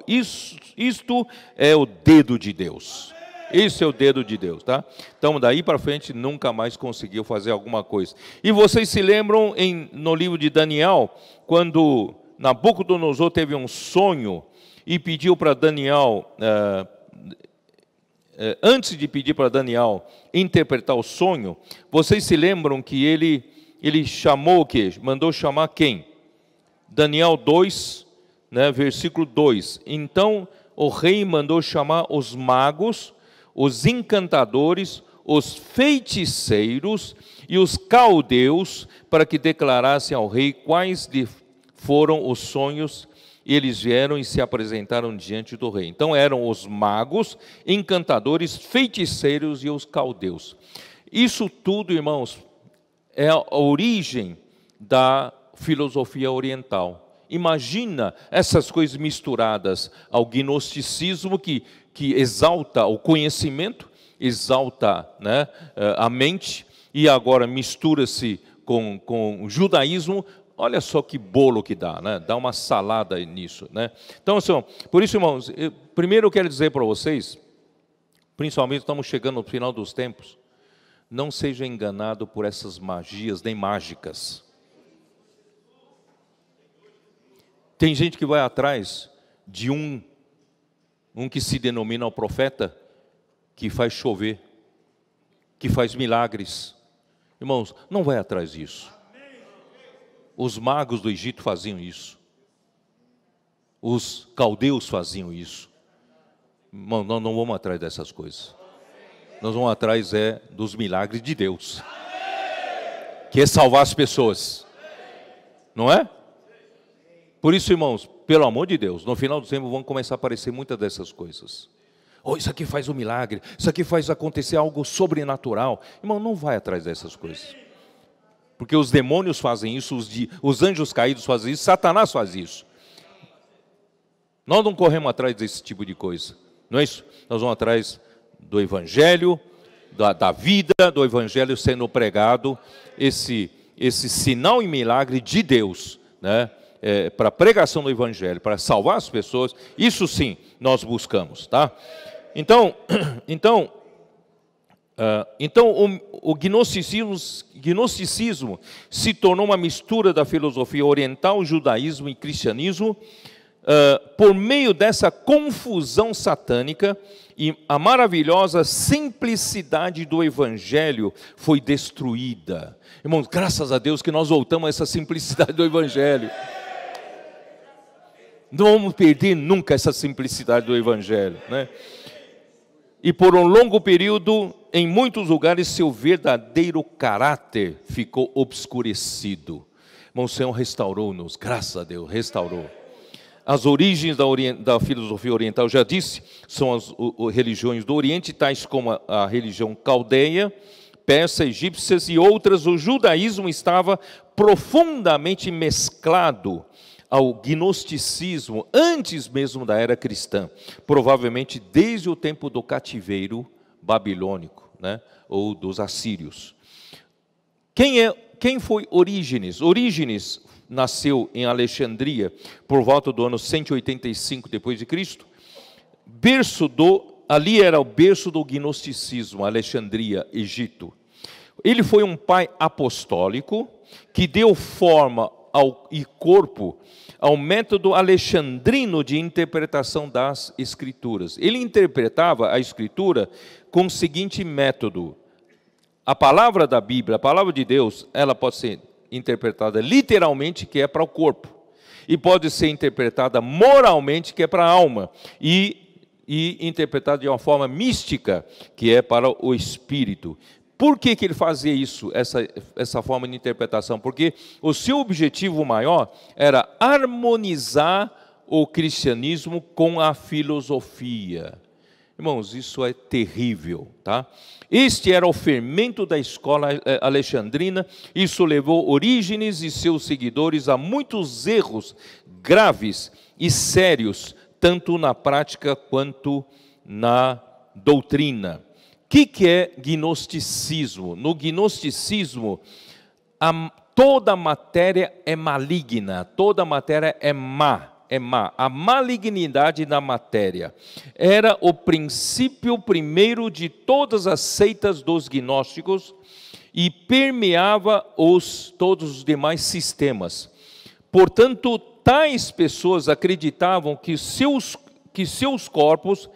isto é o dedo de Deus. Esse é o dedo de Deus. Tá? Então daí para frente nunca mais conseguiu fazer alguma coisa. E vocês se lembram no livro de Daniel, quando Nabucodonosor teve um sonho e pediu para Daniel... antes de pedir para Daniel interpretar o sonho, vocês se lembram que ele chamou o quê? Mandou chamar quem? Daniel 2, né, versículo 2. Então o rei mandou chamar os magos, os encantadores, os feiticeiros e os caldeus para que declarassem ao rei quais foram os sonhos. Eles vieram e se apresentaram diante do rei. Então eram os magos, encantadores, feiticeiros e os caldeus. Isso tudo, irmãos, é a origem da filosofia oriental. Imagina essas coisas misturadas ao gnosticismo que exalta o conhecimento, exalta, né, a mente, e agora mistura-se com o judaísmo. Olha só que bolo que dá, né? Dá uma salada nisso, né? Então, assim, por isso, irmãos, primeiro eu quero dizer para vocês, principalmente estamos chegando no final dos tempos, não seja enganado por essas magias, nem mágicas. Tem gente que vai atrás de um que se denomina o profeta, que faz chover, que faz milagres. Irmãos, não vai atrás disso. Os magos do Egito faziam isso. Os caldeus faziam isso. Irmão, nós não vamos atrás dessas coisas. Nós vamos atrás dos milagres de Deus. Que é salvar as pessoas. Não é? Por isso, irmãos, pelo amor de Deus, no final do tempo vão começar a aparecer muitas dessas coisas. Oh, isso aqui faz um milagre. Isso aqui faz acontecer algo sobrenatural. Irmão, não vai atrás dessas coisas. Porque os demônios fazem isso, os anjos caídos fazem isso, Satanás faz isso. Nós não corremos atrás desse tipo de coisa, não é isso? Nós vamos atrás do Evangelho, da vida, do Evangelho sendo pregado, esse sinal e milagre de Deus, né? Para a pregação do Evangelho, para salvar as pessoas, isso sim nós buscamos, tá? Então o gnosticismo se tornou uma mistura da filosofia oriental, judaísmo e cristianismo. Por meio dessa confusão satânica, e a maravilhosa simplicidade do Evangelho foi destruída. Irmãos, graças a Deus que nós voltamos a essa simplicidade do Evangelho. Não vamos perder nunca essa simplicidade do Evangelho, né? E por um longo período, em muitos lugares, seu verdadeiro caráter ficou obscurecido. Irmão, o Senhor restaurou-nos, graças a Deus, restaurou. As origens da filosofia oriental, já disse, são as religiões do Oriente, tais como a religião caldeia, persa, egípcias e outras. O judaísmo estava profundamente mesclado ao gnosticismo antes mesmo da era cristã, provavelmente desde o tempo do cativeiro babilônico, né, ou dos assírios. Quem foi Orígenes? Orígenes nasceu em Alexandria por volta do ano 185 depois de Cristo. Ali era o berço do gnosticismo, Alexandria, Egito. Ele foi um pai apostólico que deu forma e corpo ao método alexandrino de interpretação das Escrituras. Ele interpretava a Escritura com o seguinte método: a palavra da Bíblia, a palavra de Deus, ela pode ser interpretada literalmente, que é para o corpo, e pode ser interpretada moralmente, que é para a alma, e interpretada de uma forma mística, que é para o espírito. Por que ele fazia isso, essa forma de interpretação? Porque o seu objetivo maior era harmonizar o cristianismo com a filosofia. Irmãos, isso é terrível, tá? Este era o fermento da escola alexandrina. Isso levou Orígenes e seus seguidores a muitos erros graves e sérios, tanto na prática quanto na doutrina. O que é gnosticismo? No gnosticismo, toda matéria é maligna, toda matéria é má. A malignidade da matéria era o princípio primeiro de todas as seitas dos gnósticos e permeava todos os demais sistemas. Portanto, tais pessoas acreditavam que seus corpos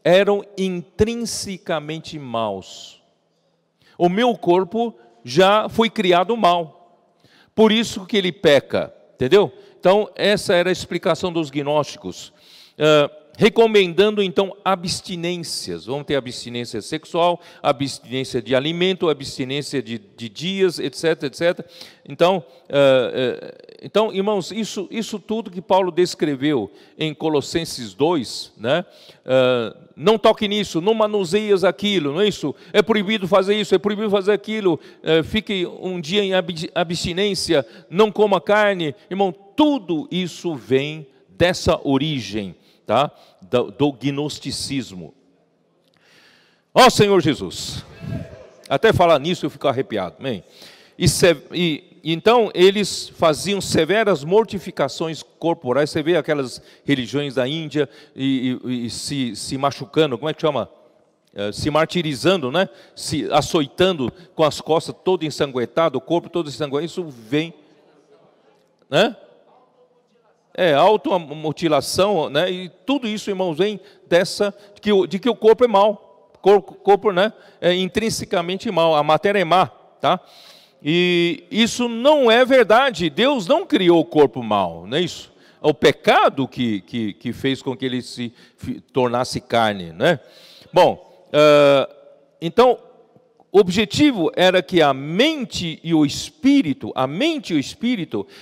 eram intrinsecamente maus. O meu corpo já foi criado mal, por isso que ele peca, entendeu? Então, essa era a explicação dos gnósticos, recomendando então abstinências. Vamos ter abstinência sexual, abstinência de alimento, abstinência de dias, etc, etc. Então, irmãos, isso tudo que Paulo descreveu em Colossenses 2, né? Não toque nisso, não manuseias aquilo, não é isso? É proibido fazer isso, é proibido fazer aquilo, fique um dia em abstinência, não coma carne. Irmão, tudo isso vem dessa origem, tá? Do gnosticismo. Ó Senhor Jesus, até falar nisso eu fico arrepiado, amém? Então eles faziam severas mortificações corporais. Você vê aquelas religiões da Índia e se machucando, como é que chama? Se martirizando, né? Se açoitando com as costas todo ensanguentado, o corpo todo ensanguentado. Isso vem, né? Automutilação, né? E tudo isso, irmãos, vem de que o corpo é mau. O corpo, né, é intrinsecamente mau, a matéria é má, tá? E isso não é verdade. Deus não criou o corpo mau, não é isso? É o pecado que fez com que ele se tornasse carne, né? Bom, então o objetivo era que a mente e o espírito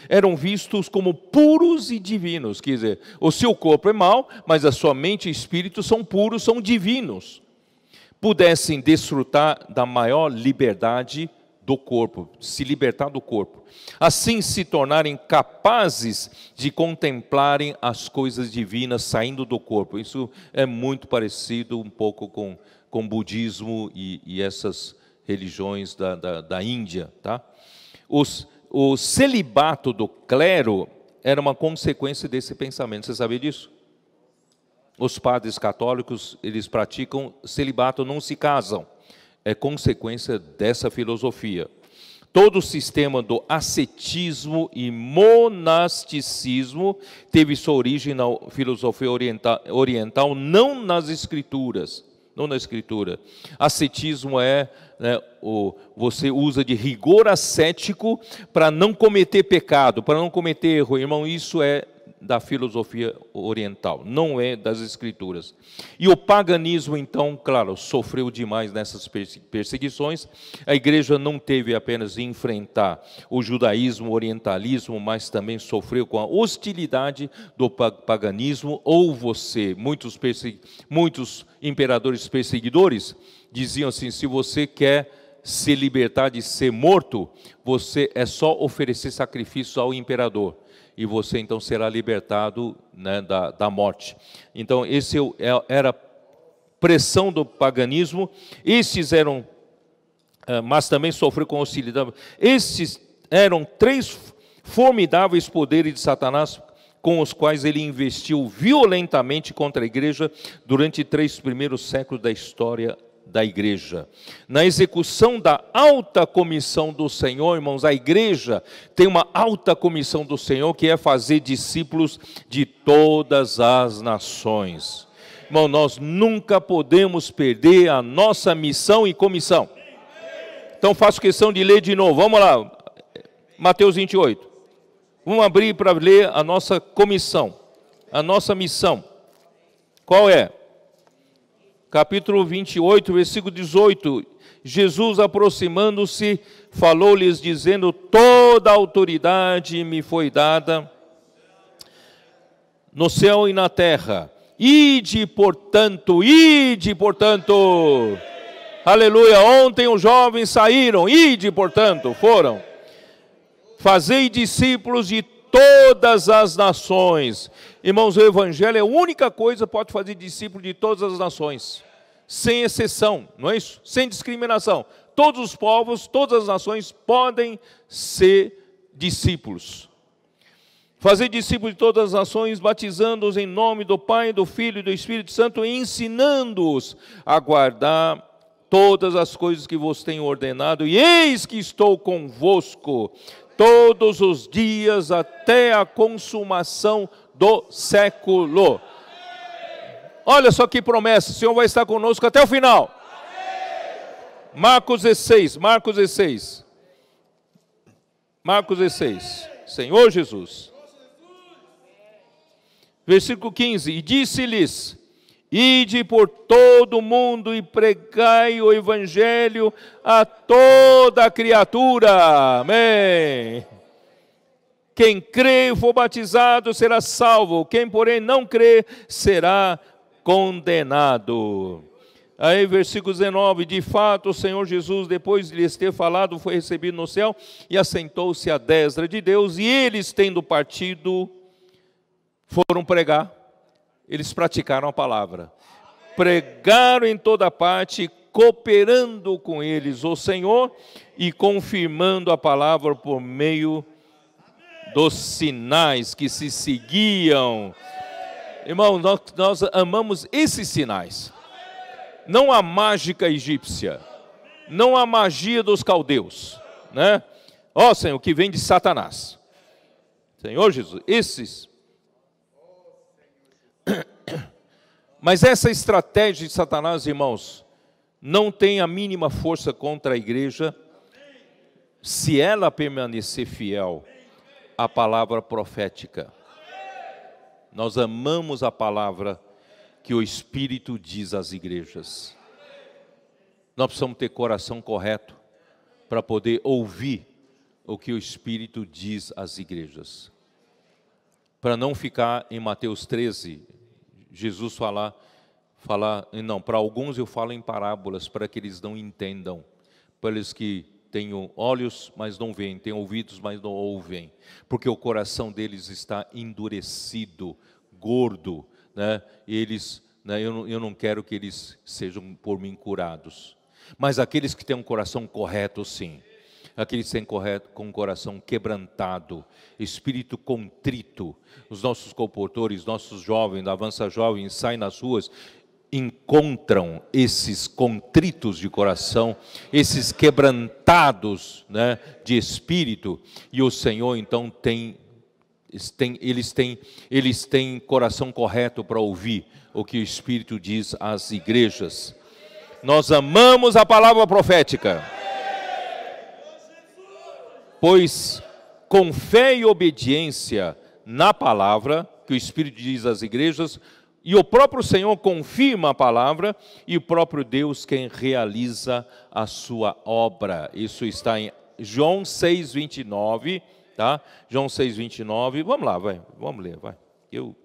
eram vistos como puros e divinos. Quer dizer, o seu corpo é mau, mas a sua mente e espírito são puros, são divinos. Pudessem desfrutar da maior liberdade do corpo, se libertar do corpo. Assim se tornarem capazes de contemplarem as coisas divinas saindo do corpo. Isso é muito parecido um pouco com o budismo e essas religiões da Índia, tá? o celibato do clero era uma consequência desse pensamento. Você sabia disso? Os padres católicos, eles praticam celibato, não se casam. É consequência dessa filosofia. Todo o sistema do ascetismo e monasticismo teve sua origem na filosofia oriental, não nas escrituras. Não na escritura. Ascetismo é, né, você usa de rigor ascético para não cometer pecado, para não cometer erro. Irmão, isso é da filosofia oriental, não é das escrituras. E o paganismo, então, claro, sofreu demais nessas perseguições. A igreja não teve apenas de enfrentar o judaísmo, o orientalismo, mas também sofreu com a hostilidade do paganismo. Ou muitos imperadores perseguidores diziam assim: se você quer se libertar de ser morto, você é só oferecer sacrifícios ao imperador, e você então será libertado, né, da morte. Então esse era a pressão do paganismo. Esses eram, mas também sofreu com hostilidade. Esses eram 3 formidáveis poderes de Satanás, com os quais ele investiu violentamente contra a igreja durante 3 primeiros séculos da história da igreja. Na execução da alta comissão do Senhor, irmãos, a igreja tem uma alta comissão do Senhor, que é fazer discípulos de todas as nações. Irmão, nós nunca podemos perder a nossa missão e comissão. Então faço questão de ler de novo. Vamos lá, Mateus 28. Vamos abrir para ler a nossa comissão, a nossa missão. Qual é? Capítulo 28, versículo 18. Jesus, aproximando-se, falou-lhes, dizendo: toda a autoridade me foi dada no céu e na terra. Ide, portanto, aleluia. Ontem os jovens saíram, ide, portanto, foram. Fazei discípulos de todas as nações. Irmãos, o evangelho é a única coisa que pode fazer discípulo de todas as nações, sem exceção, não é isso? Sem discriminação. Todos os povos, todas as nações podem ser discípulos. Fazer discípulos de todas as nações, batizando-os em nome do Pai, do Filho e do Espírito Santo, e ensinando-os a guardar todas as coisas que vos tenho ordenado, e eis que estou convosco todos os dias até a consumação do século. Olha só que promessa, o Senhor vai estar conosco até o final. Marcos 16, Senhor Jesus. Versículo 15, e disse-lhes: ide por todo o mundo e pregai o evangelho a toda a criatura. Amém. Quem crê e for batizado será salvo, quem porém não crê será condenado. Aí versículo 19, de fato o Senhor Jesus, depois de lhes ter falado, foi recebido no céu e assentou-se à destra de Deus, e eles, tendo partido, foram pregar. Eles praticaram a palavra, pregaram em toda parte, cooperando com eles o Senhor e confirmando a palavra por meio dos sinais que se seguiam. Irmão, nós amamos esses sinais. Não a mágica egípcia, não a magia dos caldeus, né? Ó Senhor, que vem de Satanás. Senhor Jesus, esses. Mas essa estratégia de Satanás, irmãos, não tem a mínima força contra a igreja, se ela permanecer fiel à palavra profética. Nós amamos a palavra que o Espírito diz às igrejas. Nós precisamos ter coração correto para poder ouvir o que o Espírito diz às igrejas. Para não ficar em Mateus 13, Jesus falar, não, para alguns eu falo em parábolas, para que eles não entendam, para eles que tenham olhos, mas não veem, têm ouvidos, mas não ouvem, porque o coração deles está endurecido, gordo, né? E eles, né, eu não quero que eles sejam por mim curados, mas aqueles que têm um coração correto, sim. aqueles que têm com o coração quebrantado, espírito contrito. Os nossos comportores, nossos jovens, da Avança Jovem, saem nas ruas, encontram esses contritos de coração, esses quebrantados, né, de espírito, e o Senhor então eles têm coração correto para ouvir o que o Espírito diz às igrejas. Nós amamos a palavra profética, pois com fé e obediência na palavra que o Espírito diz às igrejas, e o próprio Senhor confirma a palavra, e o próprio Deus quem realiza a sua obra. Isso está em João 6:29, tá? João 6:29. Vamos lá, vamos ler, vai. Eu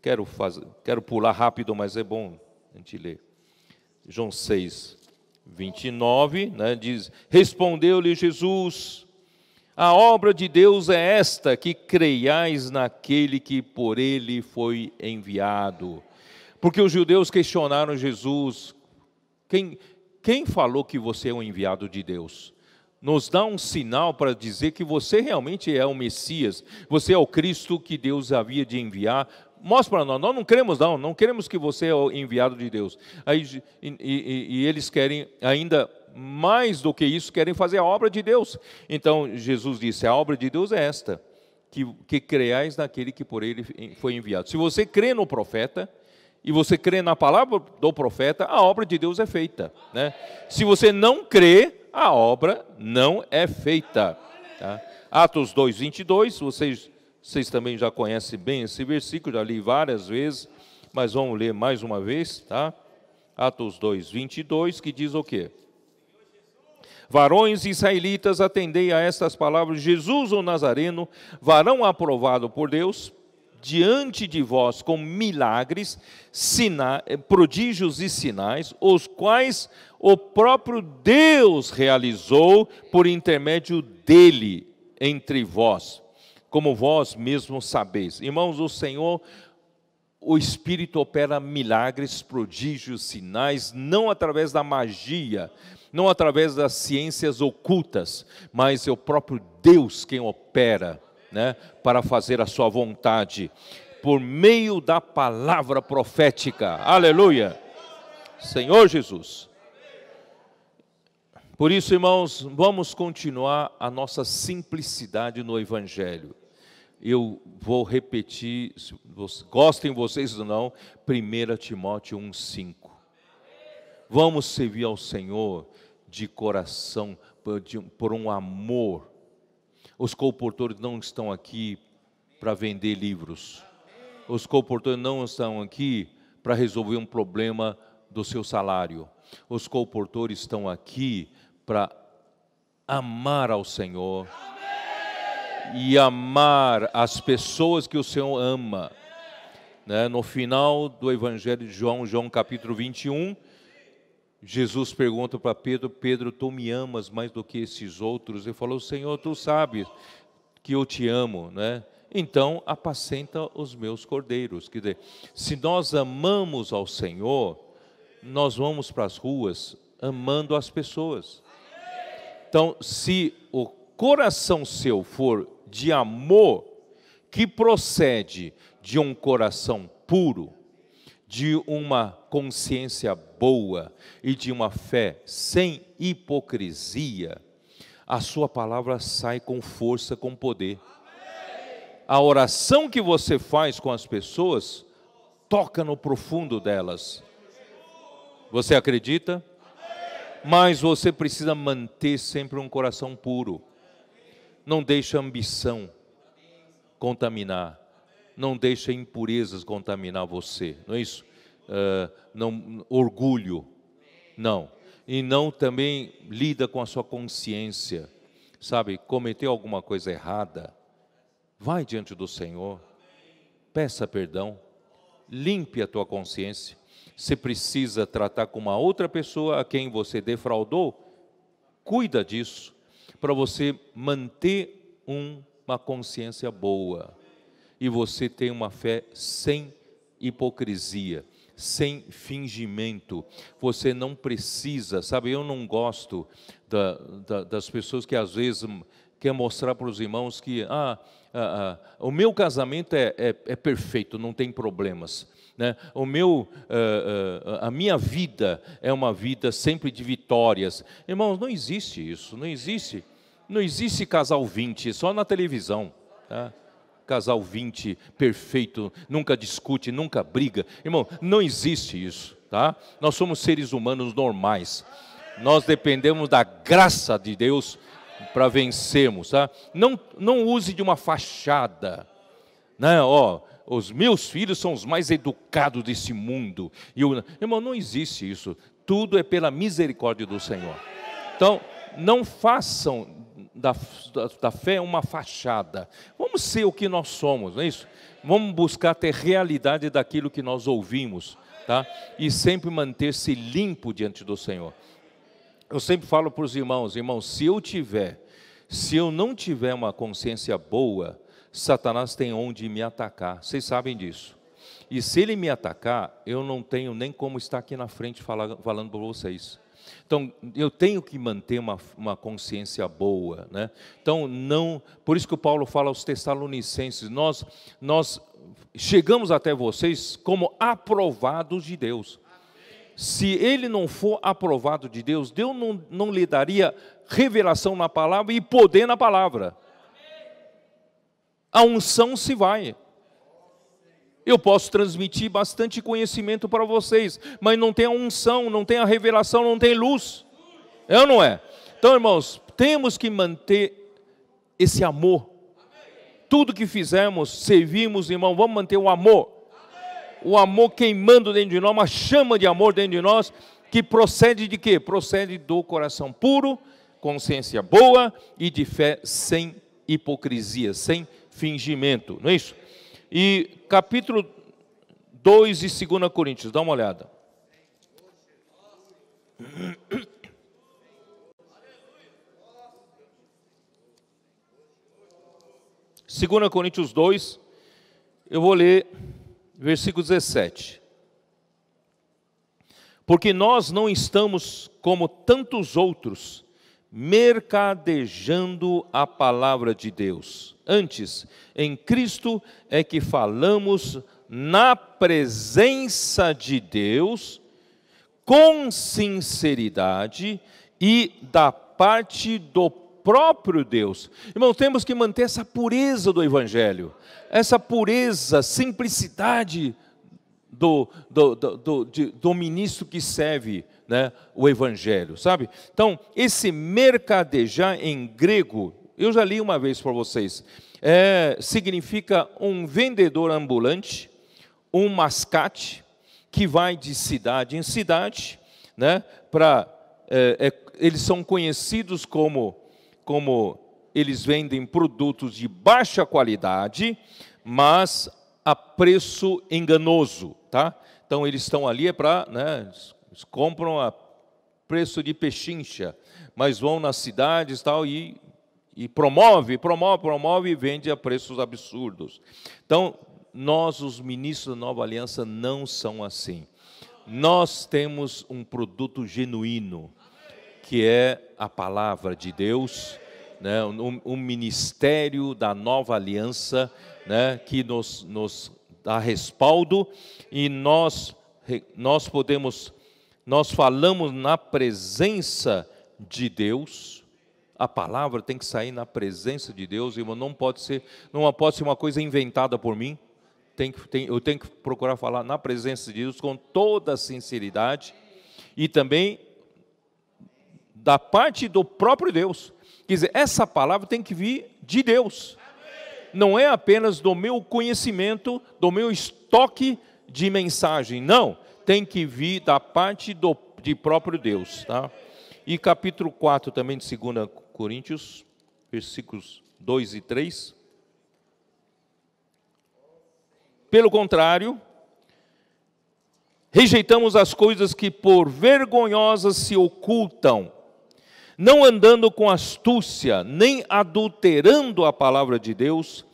quero pular rápido, mas é bom a gente ler. João 6:29, né, diz: respondeu-lhe Jesus: a obra de Deus é esta, que creiais naquele que por ele foi enviado. Porque os judeus questionaram Jesus: quem falou que você é o enviado de Deus? Nos dá um sinal para dizer que você realmente é o Messias, você é o Cristo que Deus havia de enviar. Mostra para nós não queremos não queremos que você é o enviado de Deus. Aí, e eles querem ainda mais do que isso, querem fazer a obra de Deus. Então Jesus disse: a obra de Deus é esta, que creiais naquele que por ele foi enviado. Se você crê no profeta, e você crê na palavra do profeta, a obra de Deus é feita, né? Se você não crê, a obra não é feita, tá? Atos 2:22, vocês também já conhecem bem esse versículo, já li várias vezes, mas vamos ler mais uma vez, tá? Atos 2:22, que diz o quê? Varões israelitas, atendei a estas palavras: Jesus o Nazareno, varão aprovado por Deus, diante de vós com milagres, prodígios e sinais, os quais o próprio Deus realizou por intermédio dele entre vós, como vós mesmos sabeis. Irmãos, o Espírito opera milagres, prodígios, sinais, não através da magia, não através das ciências ocultas, mas é o próprio Deus quem opera, né, para fazer a sua vontade, por meio da palavra profética. Aleluia! Senhor Jesus. Por isso, irmãos, vamos continuar a nossa simplicidade no Evangelho. Eu vou repetir, gostem vocês ou não, 1 Timóteo 1:5. Vamos servir ao Senhor de coração, por um amor. Os comportores não estão aqui para vender livros. Os comportores não estão aqui para resolver um problema do seu salário. Os comportores estão aqui para amar ao Senhor e amar as pessoas que o Senhor ama, né? No final do Evangelho de João capítulo 21, Jesus pergunta para Pedro: Pedro, tu me amas mais do que esses outros? Ele falou: Senhor, tu sabes que eu te amo, né? Então apacenta os meus cordeiros. Quer dizer, se nós amamos ao Senhor, nós vamos para as ruas amando as pessoas. Então, se o coração seu for de amor, que procede de um coração puro, de uma consciência boa e de uma fé sem hipocrisia, a sua palavra sai com força, com poder. A oração que você faz com as pessoas toca no profundo delas. Você acredita? Mas você precisa manter sempre um coração puro. Não deixe a ambição contaminar. Não deixe impurezas contaminar você, não é isso? Não, orgulho, não. E não também lida com a sua consciência, sabe? Cometeu alguma coisa errada, vai diante do Senhor, peça perdão, limpe a tua consciência. Se precisa tratar com uma outra pessoa a quem você defraudou, cuida disso, para você manter uma consciência boa. E você tem uma fé sem hipocrisia, sem fingimento. Você não precisa, sabe, eu não gosto das pessoas que às vezes querem mostrar para os irmãos que o meu casamento é perfeito, não tem problemas, né? A minha vida é uma vida sempre de vitórias. Irmãos, não existe isso, não existe casal 20, só na televisão, tá? Casal 20 perfeito, nunca discute, nunca briga. Irmão, não existe isso, tá? Nós somos seres humanos normais. Nós dependemos da graça de Deus para vencermos, tá? Não use de uma fachada, né? Os meus filhos são os mais educados desse mundo. Irmão, não existe isso. Tudo é pela misericórdia do Senhor. Então, não façam da fé uma fachada. Vamos ser o que nós somos, não é isso? Vamos buscar ter realidade daquilo que nós ouvimos, tá? E sempre manter-se limpo diante do Senhor. Eu sempre falo para os irmãos, se eu não tiver uma consciência boa, Satanás tem onde me atacar. Vocês sabem disso. E se ele me atacar, eu não tenho nem como estar aqui na frente falando para vocês. Então, eu tenho que manter uma consciência boa, né? Então, por isso que o Paulo fala aos Tessalonicenses, nós chegamos até vocês como aprovados de Deus. Se ele não for aprovado de Deus, Deus não lhe daria revelação na palavra e poder na palavra. A unção se vai. Eu posso transmitir bastante conhecimento para vocês, mas não tem a unção, não tem a revelação, não tem luz. É ou não é? Então, irmãos, temos que manter esse amor. Tudo que fizermos, servimos, irmão, vamos manter o amor. O amor queimando dentro de nós, uma chama de amor dentro de nós, que procede de quê? Procede do coração puro, consciência boa e de fé sem hipocrisia, sem fingimento, não é isso? E capítulo 2 de 2 Coríntios, dá uma olhada. Segunda Coríntios 2, eu vou ler versículo 17. Porque nós não estamos como tantos outros, mercadejando a palavra de Deus. Antes, em Cristo é que falamos na presença de Deus, com sinceridade e da parte do próprio Deus. Irmão, temos que manter essa pureza do Evangelho, essa pureza, simplicidade do ministro que serve, né, o Evangelho, sabe? Então, esse mercadejar em grego, eu já li uma vez para vocês, significa um vendedor ambulante, um mascate, que vai de cidade em cidade, né, eles são conhecidos como eles vendem produtos de baixa qualidade, mas a preço enganoso, tá? Então eles estão ali eles compram a preço de pechincha, mas vão nas cidades tal, e promove e vende a preços absurdos. Então, nós, os ministros da Nova Aliança, não são assim. Nós temos um produto genuíno, que é a palavra de Deus, né, um ministério da Nova Aliança, né, que nos dá respaldo, e nós falamos na presença de Deus. A palavra tem que sair na presença de Deus, irmão. Não pode ser uma coisa inventada por mim. Eu tenho que procurar falar na presença de Deus com toda a sinceridade, e também da parte do próprio Deus. Quer dizer, essa palavra tem que vir de Deus. Não é apenas do meu conhecimento, do meu estoque de mensagem. Não, tem que vir da parte de próprio Deus, tá? E capítulo 4 também de 2 Coríntios, versículos 2 e 3. Pelo contrário, rejeitamos as coisas que por vergonhosas se ocultam, não andando com astúcia, nem adulterando a palavra de Deus,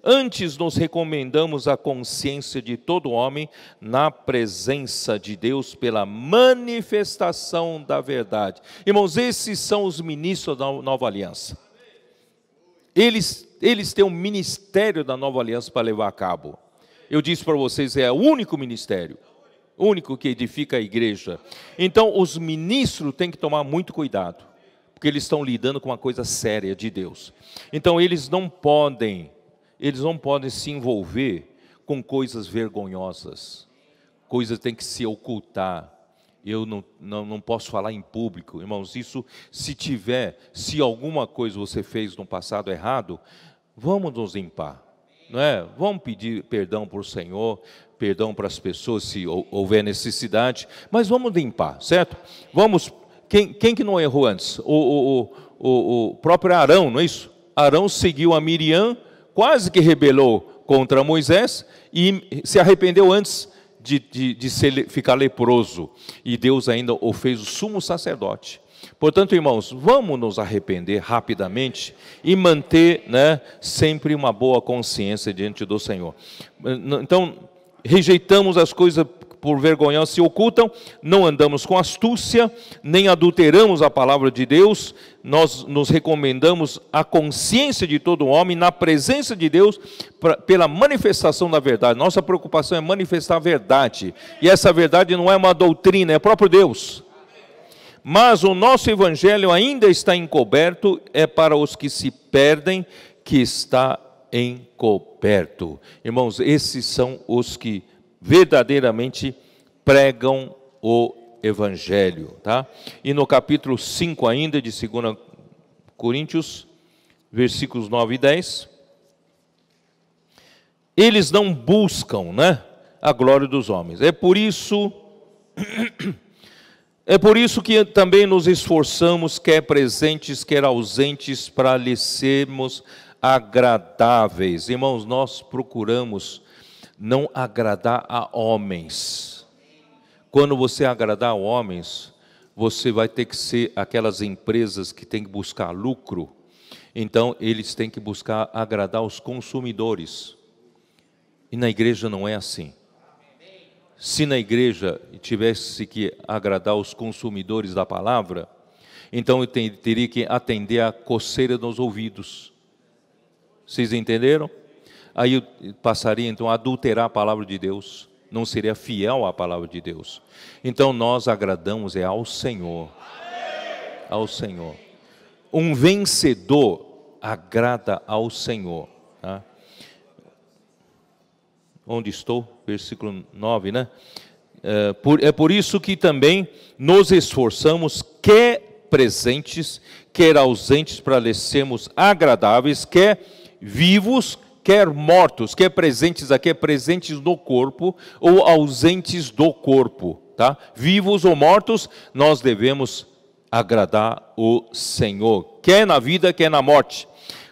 Antes nos recomendamos à consciência de todo homem na presença de Deus pela manifestação da verdade. Irmãos, esses são os ministros da nova aliança. Eles têm um ministério da nova aliança para levar a cabo. Eu disse para vocês, é o único ministério, único que edifica a igreja. Então, os ministros têm que tomar muito cuidado, porque eles estão lidando com uma coisa séria de Deus. Então, eles não podem se envolver com coisas vergonhosas. Coisas têm que se ocultar. Eu não posso falar em público. Irmãos, isso, se alguma coisa você fez no passado errado, vamos nos limpar, não é? Vamos pedir perdão para o Senhor, perdão para as pessoas se houver necessidade, mas vamos limpar, certo? Quem que não errou antes? O próprio Arão, não é isso? Arão seguiu a Miriam, quase que rebelou contra Moisés e se arrependeu antes de ficar leproso. E Deus ainda o fez o sumo sacerdote. Portanto, irmãos, vamos nos arrepender rapidamente e manter, né, sempre uma boa consciência diante do Senhor. Então, rejeitamos as coisas por vergonhosas se ocultam, não andamos com astúcia, nem adulteramos a palavra de Deus, nós nos recomendamos à consciência de todo homem, na presença de Deus, pela manifestação da verdade. Nossa preocupação é manifestar a verdade, e essa verdade não é uma doutrina, é o próprio Deus. Mas o nosso evangelho ainda está encoberto, é para os que se perdem, que está encoberto. Irmãos, esses são os que verdadeiramente pregam o evangelho, tá? E no capítulo 5 ainda de 2 Coríntios, versículos 9 e 10, eles não buscam, né, a glória dos homens. É por isso que também nos esforçamos, quer presentes, quer ausentes, para lhes sermos agradáveis. Irmãos, nós procuramos não agradar a homens. Quando você agradar a homens, você vai ter que ser aquelas empresas que têm que buscar lucro. Então, eles têm que buscar agradar os consumidores. E na igreja não é assim. Se na igreja tivesse que agradar os consumidores da palavra, então eu teria que atender a coceira nos ouvidos. Vocês entenderam? Aí eu passaria então a adulterar a palavra de Deus, não seria fiel à palavra de Deus. Então nós agradamos ao Senhor, ao Senhor. Um vencedor agrada ao Senhor, tá? Onde estou? Versículo 9, né? É por isso que também nos esforçamos, quer presentes, quer ausentes, para lhes sermos agradáveis, quer vivos, quer mortos, quer presentes aqui, presentes no corpo ou ausentes do corpo, tá? Vivos ou mortos, nós devemos agradar o Senhor, quer na vida, quer na morte.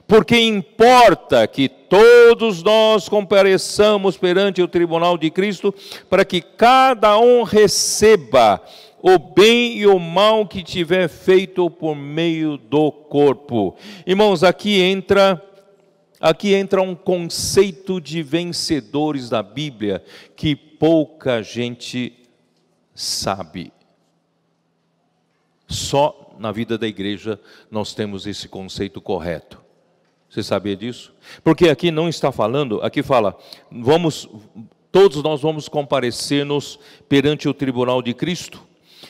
Porque importa que todos nós compareçamos perante o tribunal de Cristo, para que cada um receba o bem e o mal que tiver feito por meio do corpo. Irmãos, aqui entra um conceito de vencedores da Bíblia que pouca gente sabe. Só na vida da igreja nós temos esse conceito correto. Você sabia disso? Porque aqui não está falando, aqui fala, todos nós vamos comparecer-nos perante o tribunal de Cristo,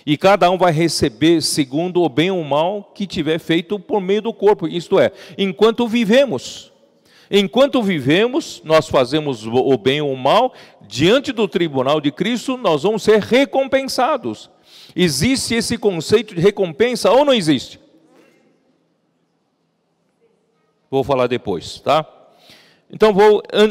e cada um vai receber segundo o bem ou o mal que tiver feito por meio do corpo, isto é, enquanto vivemos. Enquanto vivemos, nós fazemos o bem ou o mal, diante do tribunal de Cristo, nós vamos ser recompensados. Existe esse conceito de recompensa ou não existe? Vou falar depois, tá? Então,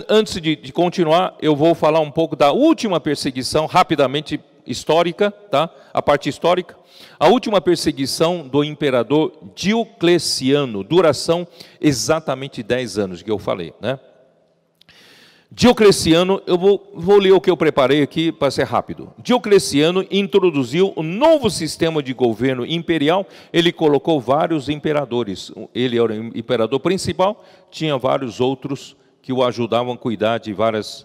antes de continuar, eu vou falar um pouco da última perseguição, rapidamente histórica, tá? A parte histórica. A última perseguição do imperador Diocleciano, duração exatamente 10 anos, que eu falei, né? Diocleciano, eu vou ler o que eu preparei aqui para ser rápido. Diocleciano introduziu um novo sistema de governo imperial. Ele colocou vários imperadores. Ele era o imperador principal, tinha vários outros que o ajudavam a cuidar de vários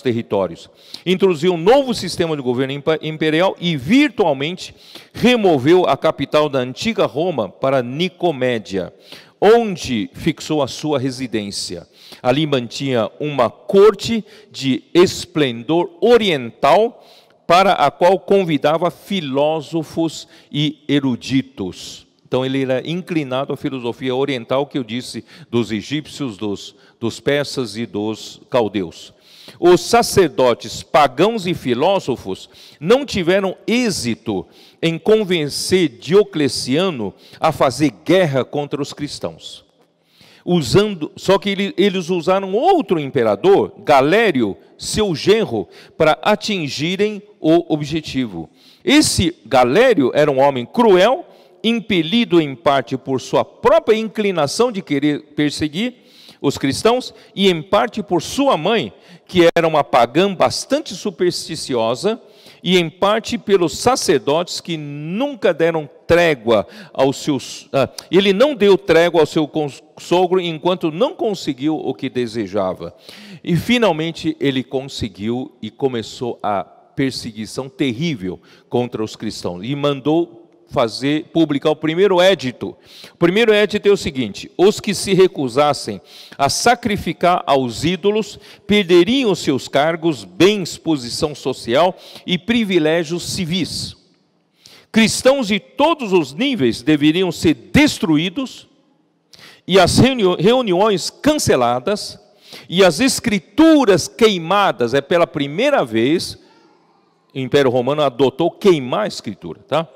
territórios. Introduziu um novo sistema de governo imperial e virtualmente removeu a capital da antiga Roma para Nicomédia, onde fixou a sua residência. Ali mantinha uma corte de esplendor oriental, para a qual convidava filósofos e eruditos. Então ele era inclinado à filosofia oriental, que eu disse, dos egípcios, dos persas e dos caldeus. Os sacerdotes pagãos e filósofos não tiveram êxito em convencer Diocleciano a fazer guerra contra os cristãos. Só que eles usaram outro imperador, Galério, seu genro, para atingirem o objetivo. Esse Galério era um homem cruel, impelido em parte por sua própria inclinação de querer perseguir os cristãos, e em parte por sua mãe, que era uma pagã bastante supersticiosa, e em parte pelos sacerdotes que nunca deram trégua aos seus... ele não deu trégua ao seu sogro enquanto não conseguiu o que desejava. E finalmente ele conseguiu e começou a perseguição terrível contra os cristãos. E mandou publicar o primeiro édito. O primeiro édito é o seguinte: os que se recusassem a sacrificar aos ídolos perderiam seus cargos, bens, posição social e privilégios civis. Cristãos de todos os níveis deveriam ser destruídos e as reuniões canceladas e as escrituras queimadas. É pela primeira vez o Império Romano adotou queimar a escritura, tá?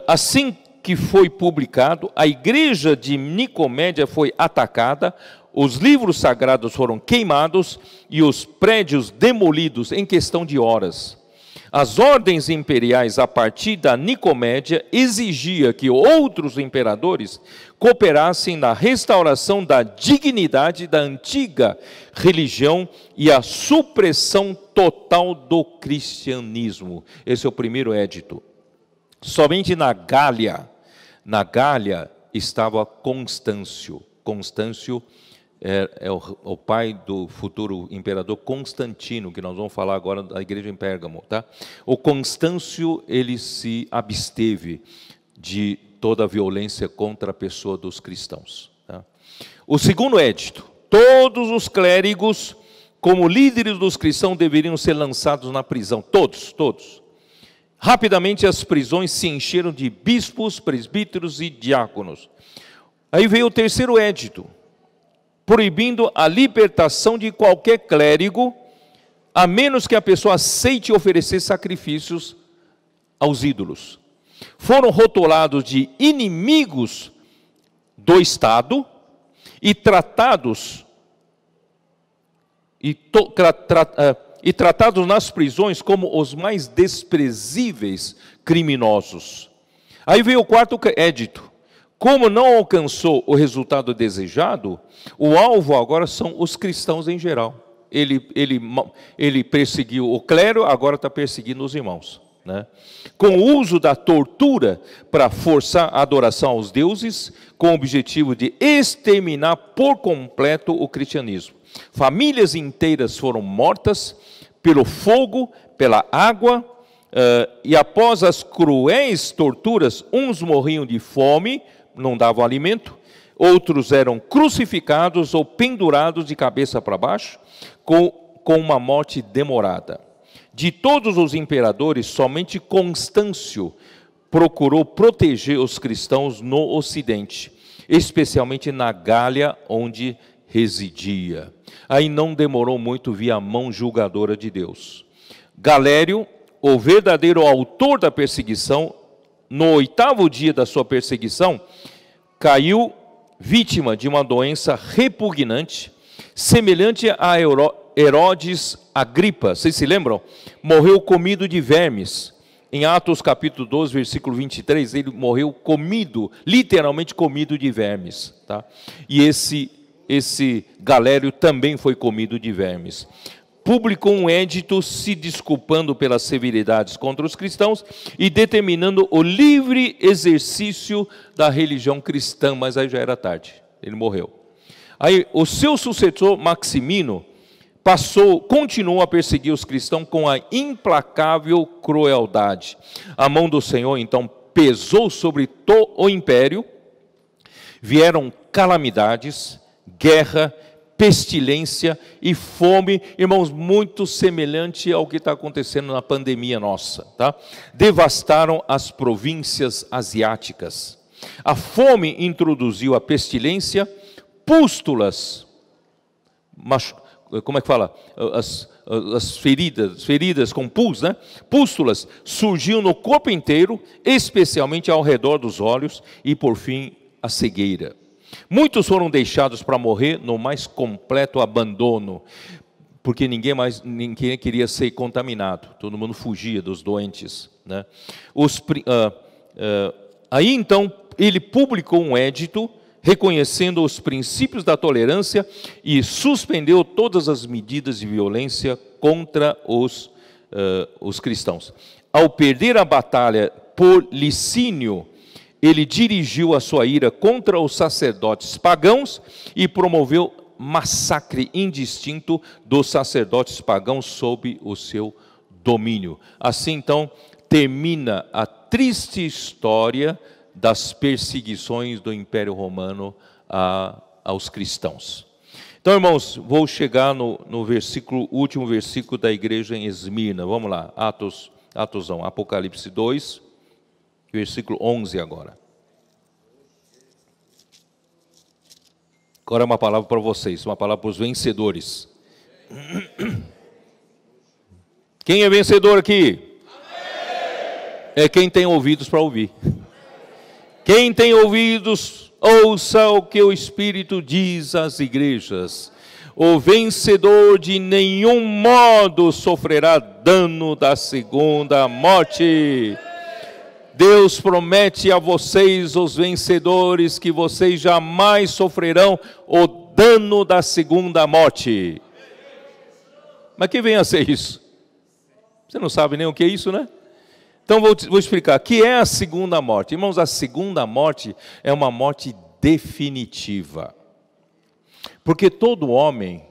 Assim que foi publicado, a igreja de Nicomédia foi atacada, os livros sagrados foram queimados e os prédios demolidos em questão de horas. As ordens imperiais a partir da Nicomédia exigiam que outros imperadores cooperassem na restauração da dignidade da antiga religião e a supressão total do cristianismo. Esse é o primeiro édito. Somente na Gália estava Constâncio. Constâncio é o pai do futuro imperador Constantino, que nós vamos falar agora da igreja em Pérgamo, tá? O Constâncio, ele se absteve de toda a violência contra a pessoa dos cristãos, tá? O segundo édito: todos os clérigos, como líderes dos cristãos, deveriam ser lançados na prisão, todos. Rapidamente as prisões se encheram de bispos, presbíteros e diáconos. Aí veio o terceiro édito, proibindo a libertação de qualquer clérigo, a menos que a pessoa aceite oferecer sacrifícios aos ídolos. Foram rotulados de inimigos do Estado e tratados nas prisões como os mais desprezíveis criminosos. Aí veio o quarto édito. Como não alcançou o resultado desejado, o alvo agora são os cristãos em geral. Ele perseguiu o clero, agora está perseguindo os irmãos, né? Com o uso da tortura para forçar a adoração aos deuses, com o objetivo de exterminar por completo o cristianismo. Famílias inteiras foram mortas pelo fogo, pela água, e após as cruéis torturas, uns morriam de fome, não davam alimento, outros eram crucificados ou pendurados de cabeça para baixo, com uma morte demorada. De todos os imperadores, somente Constâncio procurou proteger os cristãos no Ocidente, especialmente na Gália, onde residia. Aí não demorou muito, via a mão julgadora de Deus. Galério, o verdadeiro autor da perseguição, no 8º dia da sua perseguição, caiu vítima de uma doença repugnante, semelhante a Herodes Agripa. Vocês se lembram? Morreu comido de vermes. Em Atos capítulo 12, versículo 23, ele morreu comido, literalmente comido de vermes, tá? E esse Galério também foi comido de vermes. Publicou um édito se desculpando pelas severidades contra os cristãos e determinando o livre exercício da religião cristã, mas aí já era tarde, ele morreu. Aí o seu sucessor Maximino continuou a perseguir os cristãos com a implacável crueldade. A mão do Senhor então pesou sobre todo o império, vieram calamidades, guerra, pestilência e fome, irmãos, muito semelhante ao que está acontecendo na pandemia nossa, tá? Devastaram as províncias asiáticas. A fome introduziu a pestilência, pústulas, como é que fala? As feridas com pus, né? Pústulas surgiam no corpo inteiro, especialmente ao redor dos olhos, e por fim a cegueira. Muitos foram deixados para morrer no mais completo abandono, porque ninguém queria ser contaminado, todo mundo fugia dos doentes, né? Aí então ele publicou um édito reconhecendo os princípios da tolerância e suspendeu todas as medidas de violência contra os cristãos. Ao perder a batalha por Licínio, ele dirigiu a sua ira contra os sacerdotes pagãos e promoveu massacre indistinto dos sacerdotes pagãos sob o seu domínio. Assim então termina a triste história das perseguições do Império Romano aos cristãos. Então, irmãos, vou chegar no último versículo da igreja em Esmirna. Vamos lá, Apocalipse 2, versículo 11 agora. Agora é uma palavra para vocês, uma palavra para os vencedores. Quem é vencedor aqui? É quem tem ouvidos para ouvir. Quem tem ouvidos, ouça o que o Espírito diz às igrejas. O vencedor de nenhum modo sofrerá dano da segunda morte. Deus promete a vocês, os vencedores, que vocês jamais sofrerão o dano da segunda morte. Mas que vem a ser isso? Você não sabe nem o que é isso, né? Então vou explicar. O que é a segunda morte? Irmãos, a segunda morte é uma morte definitiva. Porque todo homem,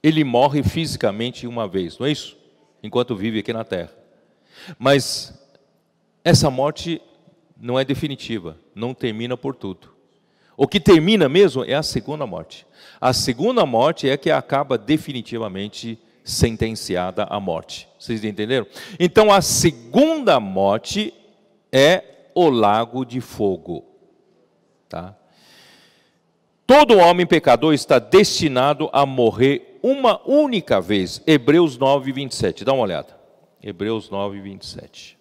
ele morre fisicamente uma vez, não é isso? Enquanto vive aqui na terra. Mas essa morte não é definitiva, não termina por tudo. O que termina mesmo é a segunda morte. A segunda morte é que acaba definitivamente sentenciada à morte. Vocês entenderam? Então a segunda morte é o lago de fogo. Tá? Todo homem pecador está destinado a morrer uma única vez. Hebreus 9, 27. Dá uma olhada. Hebreus 9, 27.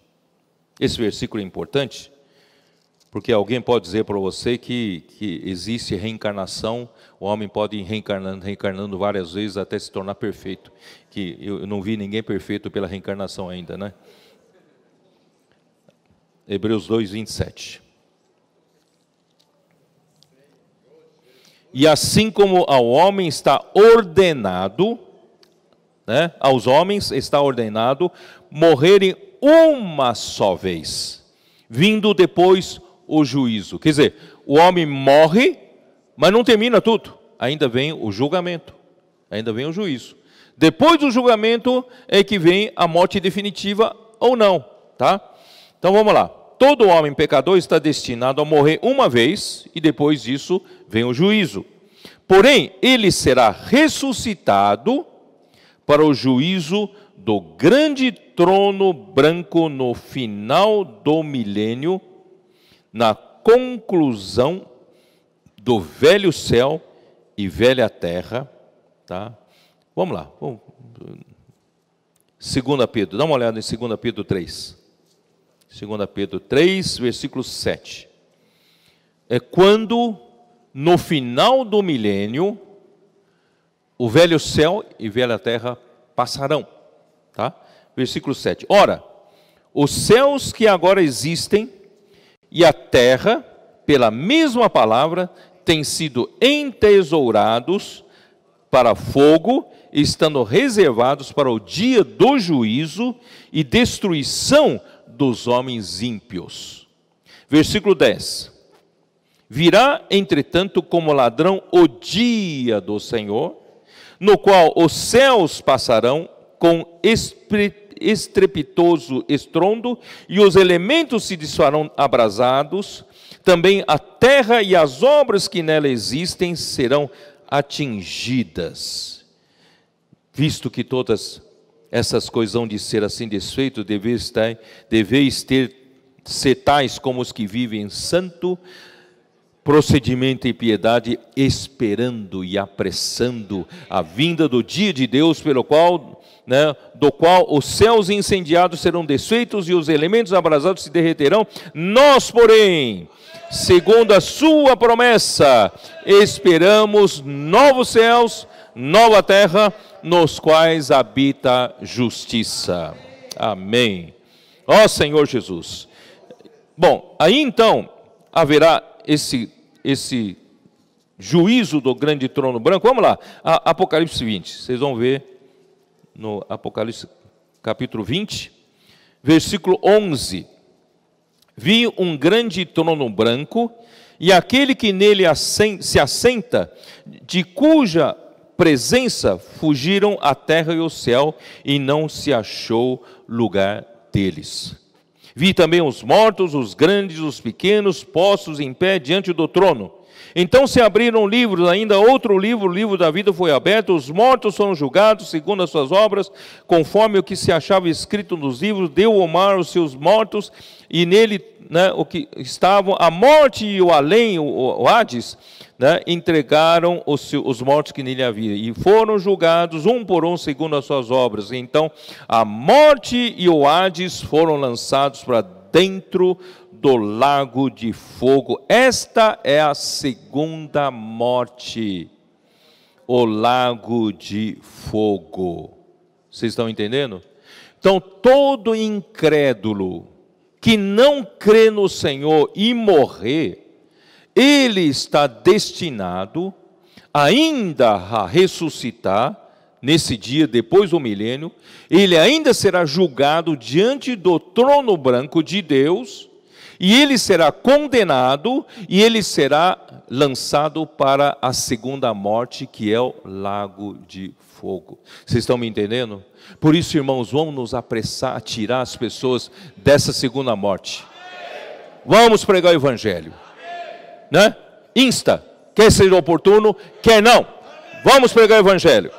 Esse versículo é importante, porque alguém pode dizer para você que existe reencarnação, o homem pode ir reencarnando várias vezes até se tornar perfeito. Que eu não vi ninguém perfeito pela reencarnação ainda, né? Hebreus 2, 27. E assim como ao homem está ordenado, né, aos homens está ordenado morrerem uma só vez, vindo depois o juízo. Quer dizer, o homem morre, mas não termina tudo. Ainda vem o julgamento, ainda vem o juízo. Depois do julgamento é que vem a morte definitiva ou não, tá? Então vamos lá. Todo homem pecador está destinado a morrer uma vez e depois disso vem o juízo. Porém, ele será ressuscitado para o juízo do grande trono branco no final do milênio, na conclusão do velho céu e velha terra, tá? Vamos lá. 2 Pedro, dá uma olhada em 2 Pedro 3. 2 Pedro 3, versículo 7. É quando, no final do milênio, o velho céu e velha terra passarão. Tá? Versículo 7. Ora, os céus que agora existem e a terra, pela mesma palavra, têm sido entesourados para fogo, estando reservados para o dia do juízo e destruição dos homens ímpios. Versículo 10. Virá, entretanto, como ladrão o dia do Senhor, no qual os céus passarão com estrepitoso estrondo, e os elementos se desfarão abrasados, também a terra e as obras que nela existem serão atingidas. Visto que todas essas coisas hão de ser assim desfeitas, deveis ser tais como os que vivem em santo procedimento e piedade, esperando e apressando a vinda do dia de Deus, pelo qual, do qual os céus incendiados serão desfeitos e os elementos abrasados se derreterão. Nós, porém, segundo a sua promessa, esperamos novos céus, nova terra, nos quais habita justiça. Amém. Ó Senhor Jesus. Bom, aí então haverá esse juízo do grande trono branco. Vamos lá, Apocalipse 20, vocês vão ver no Apocalipse capítulo 20, versículo 11. Vi um grande trono branco, e aquele que nele se assenta, de cuja presença fugiram a terra e o céu, e não se achou lugar deles. Vi também os mortos, os grandes, os pequenos, postos em pé diante do trono. Então se abriram livros, ainda outro livro, o livro da vida foi aberto, os mortos foram julgados segundo as suas obras, conforme o que se achava escrito nos livros. Deu o mar os seus mortos, e nele o que estavam, a morte e o além, o Hades, entregaram os mortos que nele havia, e foram julgados um por um segundo as suas obras. Então a morte e o Hades foram lançados para dentro do lago de fogo. Esta é a segunda morte, o lago de fogo. Vocês estão entendendo? Então todo incrédulo que não crê no Senhor e morrer, ele está destinado ainda a ressuscitar nesse dia, depois do milênio. Ele ainda será julgado diante do trono branco de Deus, e ele será condenado, e ele será lançado para a segunda morte, que é o lago de fogo. Vocês estão me entendendo? Por isso, irmãos, vamos nos apressar a tirar as pessoas dessa segunda morte. Vamos pregar o evangelho. Insta, quer ser oportuno, quer não. Vamos pregar o evangelho.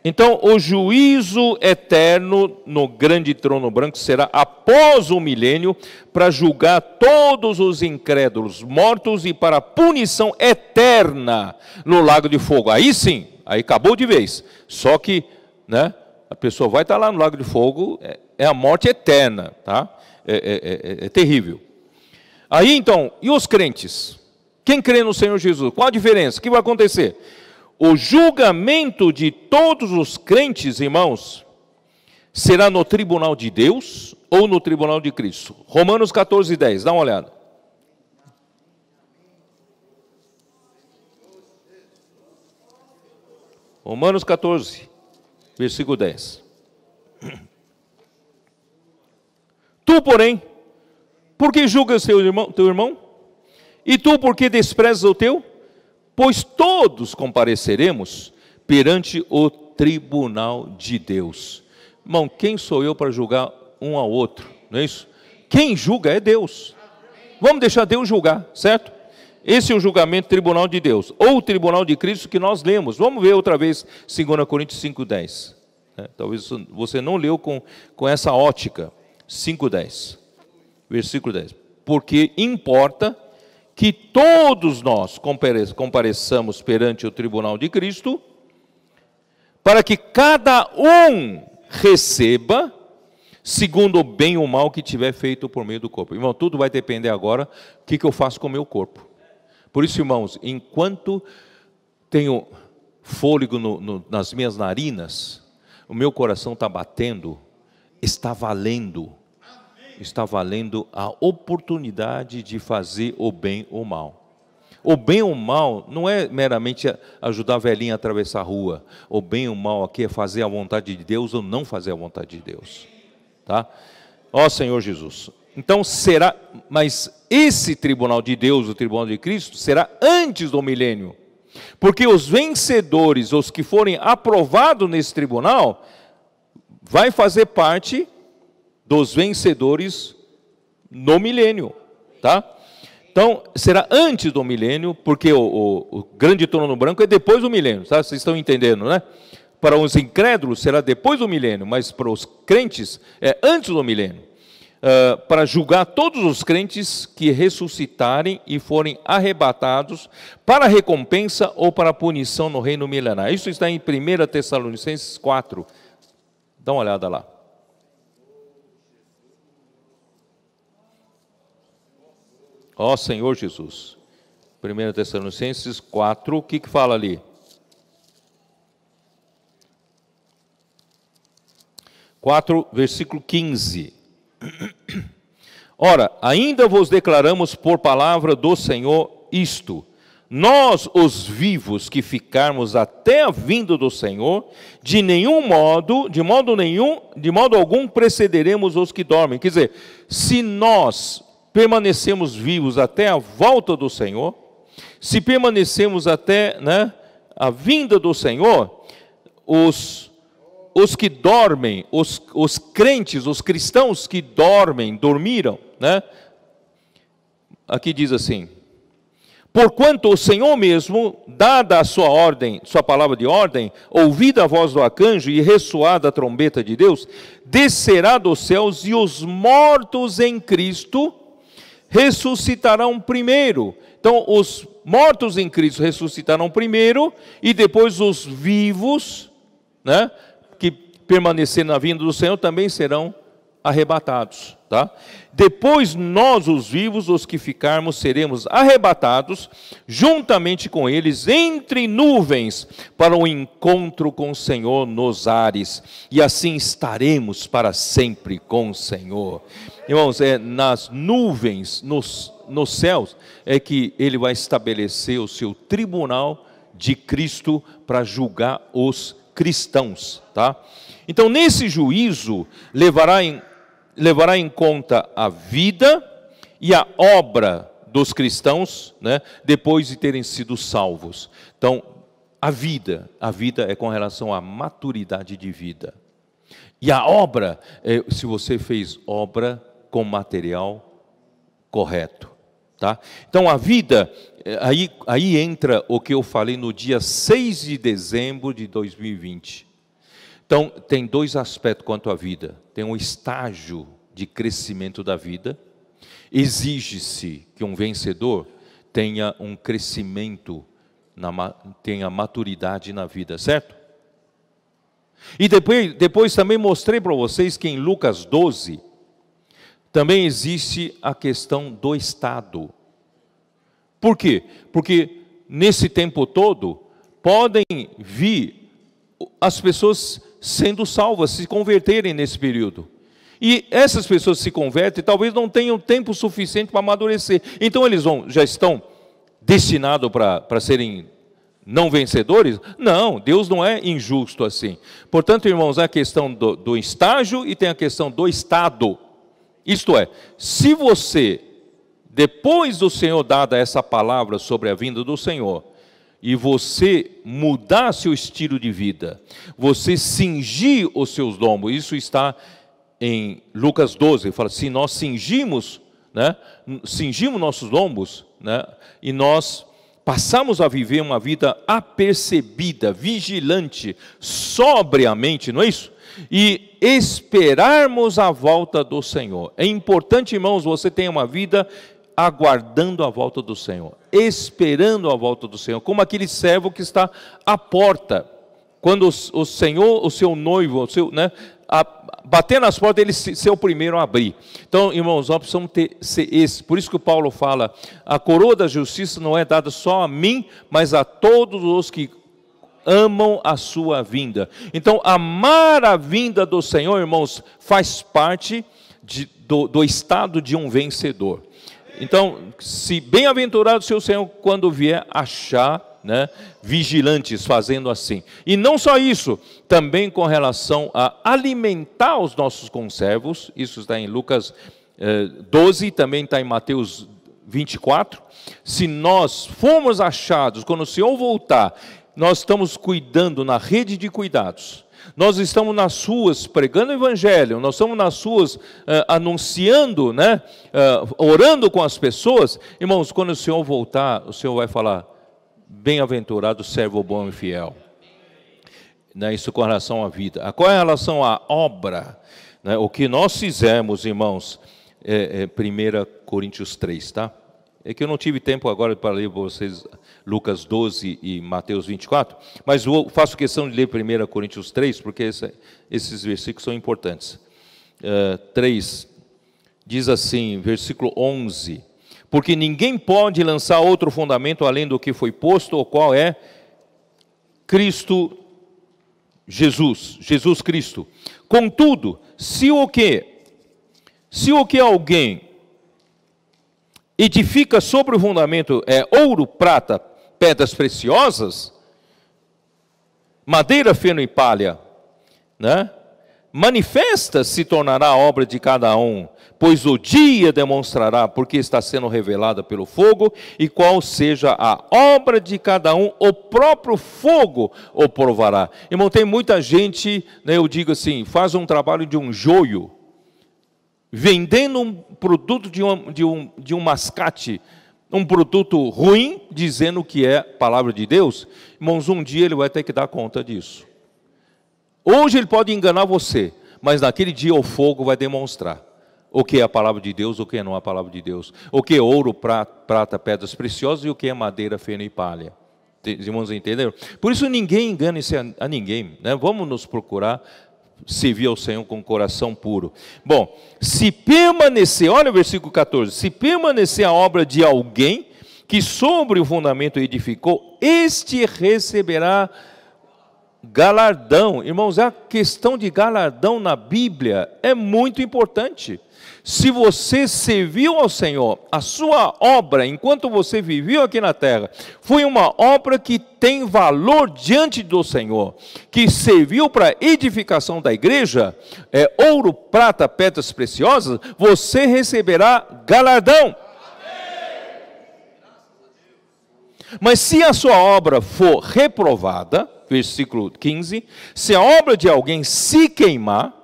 Então, o juízo eterno no grande trono branco será após o milênio, para julgar todos os incrédulos mortos e para a punição eterna no lago de fogo. Aí sim, aí acabou de vez. Só que, a pessoa vai estar lá no lago de fogo, é a morte eterna, tá? É terrível. Aí então, e os crentes? Quem crê no Senhor Jesus? Qual a diferença? O que vai acontecer? O julgamento de todos os crentes, irmãos, será no tribunal de Deus ou no tribunal de Cristo? Romanos 14, 10, dá uma olhada. Romanos 14, versículo 10. Tu, porém, por que julgas teu irmão? E tu, por que desprezas o teu? Pois todos compareceremos perante o tribunal de Deus. Irmão, quem sou eu para julgar um ao outro? Não é isso? Quem julga é Deus. Vamos deixar Deus julgar, certo? Esse é o julgamento tribunal de Deus, ou o tribunal de Cristo que nós lemos. Vamos ver outra vez 2 Coríntios 5,10. Talvez você não leu com essa ótica. 5,10. Versículo 10. Porque importa que todos nós compareçamos perante o tribunal de Cristo, para que cada um receba segundo o bem ou mal que tiver feito por meio do corpo. Irmão, tudo vai depender agora do que eu faço com o meu corpo. Por isso, irmãos, enquanto tenho fôlego nas minhas narinas, o meu coração está batendo, está valendo a oportunidade de fazer o bem ou o mal. O bem ou o mal não é meramente ajudar a velhinha a atravessar a rua. O bem ou o mal aqui é fazer a vontade de Deus ou não fazer a vontade de Deus. Tá? Ó Senhor Jesus. Então será, mas esse tribunal de Deus, o tribunal de Cristo, será antes do milênio. Porque os vencedores, os que forem aprovados nesse tribunal, vai fazer parte dos vencedores no milênio, tá? Então, será antes do milênio, porque o grande trono branco é depois do milênio, tá? Vocês estão entendendo, né? Para os incrédulos será depois do milênio, mas para os crentes é antes do milênio. Para julgar todos os crentes que ressuscitarem e forem arrebatados para recompensa ou para punição no reino milenar. Isso está em 1 Tessalonicenses 4. Dá uma olhada lá. Ó Senhor Jesus. 1 Tessalonicenses 4, o que fala ali? 4, versículo 15. Ora, ainda vos declaramos por palavra do Senhor isto: nós, os vivos que ficarmos até a vinda do Senhor, de modo algum precederemos os que dormem. Quer dizer, se nós permanecemos vivos até a volta do Senhor, se permanecemos até, a vinda do Senhor, os que dormem, os crentes, os cristãos que dormiram, aqui diz assim: porquanto o Senhor mesmo, dada a sua ordem, sua palavra de ordem, ouvida a voz do arcanjo e ressoada a trombeta de Deus, descerá dos céus e os mortos em Cristo ressuscitarão primeiro. Então, os mortos em Cristo ressuscitarão primeiro e depois os vivos, que permanecerem na vinda do Senhor também serão arrebatados, tá? Depois nós, os vivos, os que ficarmos, seremos arrebatados juntamente com eles entre nuvens para o encontro com o Senhor nos ares, e assim estaremos para sempre com o Senhor. Irmãos, nas nuvens, nos céus, é que ele vai estabelecer o seu tribunal de Cristo para julgar os cristãos, tá? Então, nesse juízo, levará em conta a vida e a obra dos cristãos, depois de terem sido salvos. Então, a vida é com relação à maturidade de vida. E a obra, se você fez obra com material correto, tá? Então, a vida, aí entra o que eu falei no dia 6 de dezembro de 2020. Então, tem dois aspectos quanto à vida. Tem um estágio de crescimento da vida. Exige-se que um vencedor tenha um crescimento, tenha maturidade na vida, certo? E depois também mostrei para vocês que em Lucas 12, também existe a questão do estado. Por quê? Porque nesse tempo todo, podem vir as pessoas sendo salvas, se converterem nesse período. E essas pessoas se convertem, talvez não tenham tempo suficiente para amadurecer. Então eles já estão destinados para serem não vencedores? Não, Deus não é injusto assim. Portanto, irmãos, há a questão do estágio e tem a questão do estado. Isto é, se você, depois do Senhor dada essa palavra sobre a vinda do Senhor, e você mudar seu estilo de vida, você cingir os seus lombos, isso está em Lucas 12, fala, se nós cingimos nossos lombos, e nós passamos a viver uma vida apercebida, vigilante, sobriamente, não é isso? E esperarmos a volta do Senhor. É importante, irmãos, você tenha uma vida aguardando a volta do Senhor, esperando a volta do Senhor, como aquele servo que está à porta, quando o Senhor, o seu noivo, bater nas portas, ele ser o primeiro a abrir. Então, irmãos, nós precisamos ser esse. Por isso que o Paulo fala, a coroa da justiça não é dada só a mim, mas a todos os que amam a sua vinda. Então, amar a vinda do Senhor, irmãos, faz parte do estado de um vencedor. Então, se bem-aventurado o seu Senhor quando vier achar, vigilantes fazendo assim. E não só isso, também com relação a alimentar os nossos conservos, isso está em Lucas 12, também está em Mateus 24. Se nós formos achados, quando o Senhor voltar, nós estamos cuidando na rede de cuidados, nós estamos nas ruas pregando o evangelho, nós estamos nas ruas anunciando, né, orando com as pessoas, irmãos, quando o Senhor voltar, o Senhor vai falar: bem-aventurado servo bom e fiel. Né, isso com relação à vida. Qual é a relação à obra? Né, o que nós fizemos, irmãos, 1 Coríntios 3, tá? É que eu não tive tempo agora para ler para vocês Lucas 12 e Mateus 24, mas eu faço questão de ler 1 Coríntios 3, porque esses versículos são importantes. 3, diz assim, versículo 11: porque ninguém pode lançar outro fundamento além do que foi posto, o qual é Cristo Jesus, Jesus Cristo. Contudo, se o que alguém edifica sobre o fundamento ouro, prata, pedras preciosas, madeira, feno e palha, né? Manifesta se tornará a obra de cada um, pois o dia demonstrará, porque está sendo revelada pelo fogo, e qual seja a obra de cada um, o próprio fogo o provará. Irmão, tem muita gente, né, eu digo assim, faz um trabalho de um joio, vendendo um produto de um mascate, um produto ruim, dizendo que é palavra de Deus. Irmãos, um dia ele vai ter que dar conta disso. Hoje ele pode enganar você, mas naquele dia o fogo vai demonstrar o que é a palavra de Deus, o que não é a palavra de Deus, o que é ouro, prata, pedras preciosas, e o que é madeira, feno e palha. Os irmãos entenderam? Por isso ninguém engana a ninguém, né? Vamos nos procurar servir ao Senhor com coração puro. Bom, se permanecer, olha o versículo 14, se permanecer a obra de alguém que sobre o fundamento edificou, este receberá galardão. Irmãos, a questão de galardão na Bíblia é muito importante. Se você serviu ao Senhor, a sua obra, enquanto você viveu aqui na terra, foi uma obra que tem valor diante do Senhor, que serviu para a edificação da igreja, ouro, prata, pedras preciosas, você receberá galardão. Mas se a sua obra for reprovada, versículo 15, se a obra de alguém se queimar,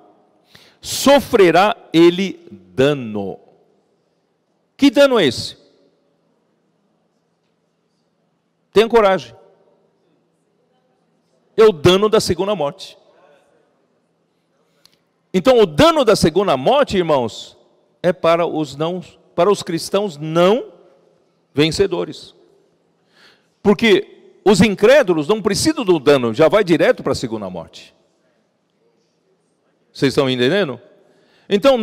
sofrerá ele dano. Que dano é esse? Tenha coragem. É o dano da segunda morte. Então, o dano da segunda morte, irmãos, é para os cristãos não vencedores. Porque os incrédulos não precisam do dano, já vai direto para a segunda morte. Vocês estão entendendo? Então,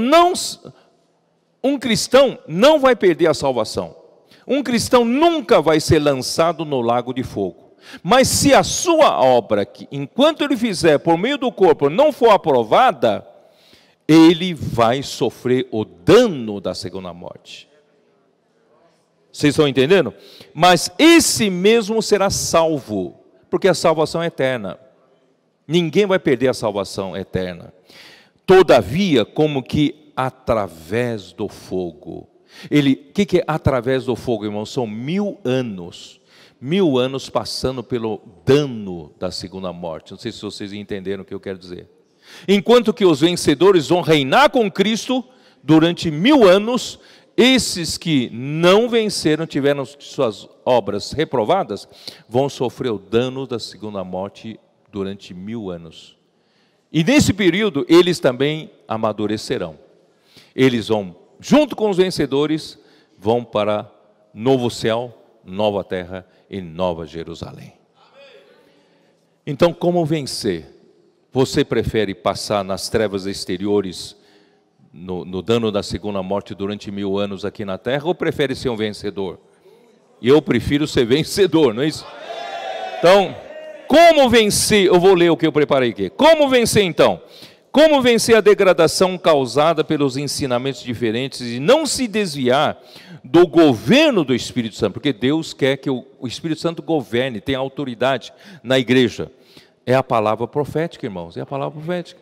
um cristão não vai perder a salvação. Um cristão nunca vai ser lançado no lago de fogo. Mas se a sua obra, enquanto ele fizer por meio do corpo, não for aprovada, ele vai sofrer o dano da segunda morte. Vocês estão entendendo? Mas esse mesmo será salvo, porque a salvação é eterna. Ninguém vai perder a salvação eterna. Todavia, como que através do fogo. O que é através do fogo, irmão? São 1000 anos. 1000 anos passando pelo dano da segunda morte. Não sei se vocês entenderam o que eu quero dizer. Enquanto que os vencedores vão reinar com Cristo durante 1000 anos, esses que não venceram, tiveram suas obras reprovadas, vão sofrer o dano da segunda morte durante 1000 anos. E nesse período, eles também amadurecerão. Eles vão, junto com os vencedores, vão para novo céu, nova terra e nova Jerusalém. Então, como vencer? Você prefere passar nas trevas exteriores, no dano da segunda morte durante 1000 anos aqui na terra, ou prefere ser um vencedor? Eu prefiro ser vencedor, não é isso? Então, como vencer? Eu vou ler o que eu preparei aqui. Como vencer então? Como vencer a degradação causada pelos ensinamentos diferentes e não se desviar do governo do Espírito Santo? Porque Deus quer que o Espírito Santo governe, tenha autoridade na igreja. É a palavra profética, irmãos, é a palavra profética.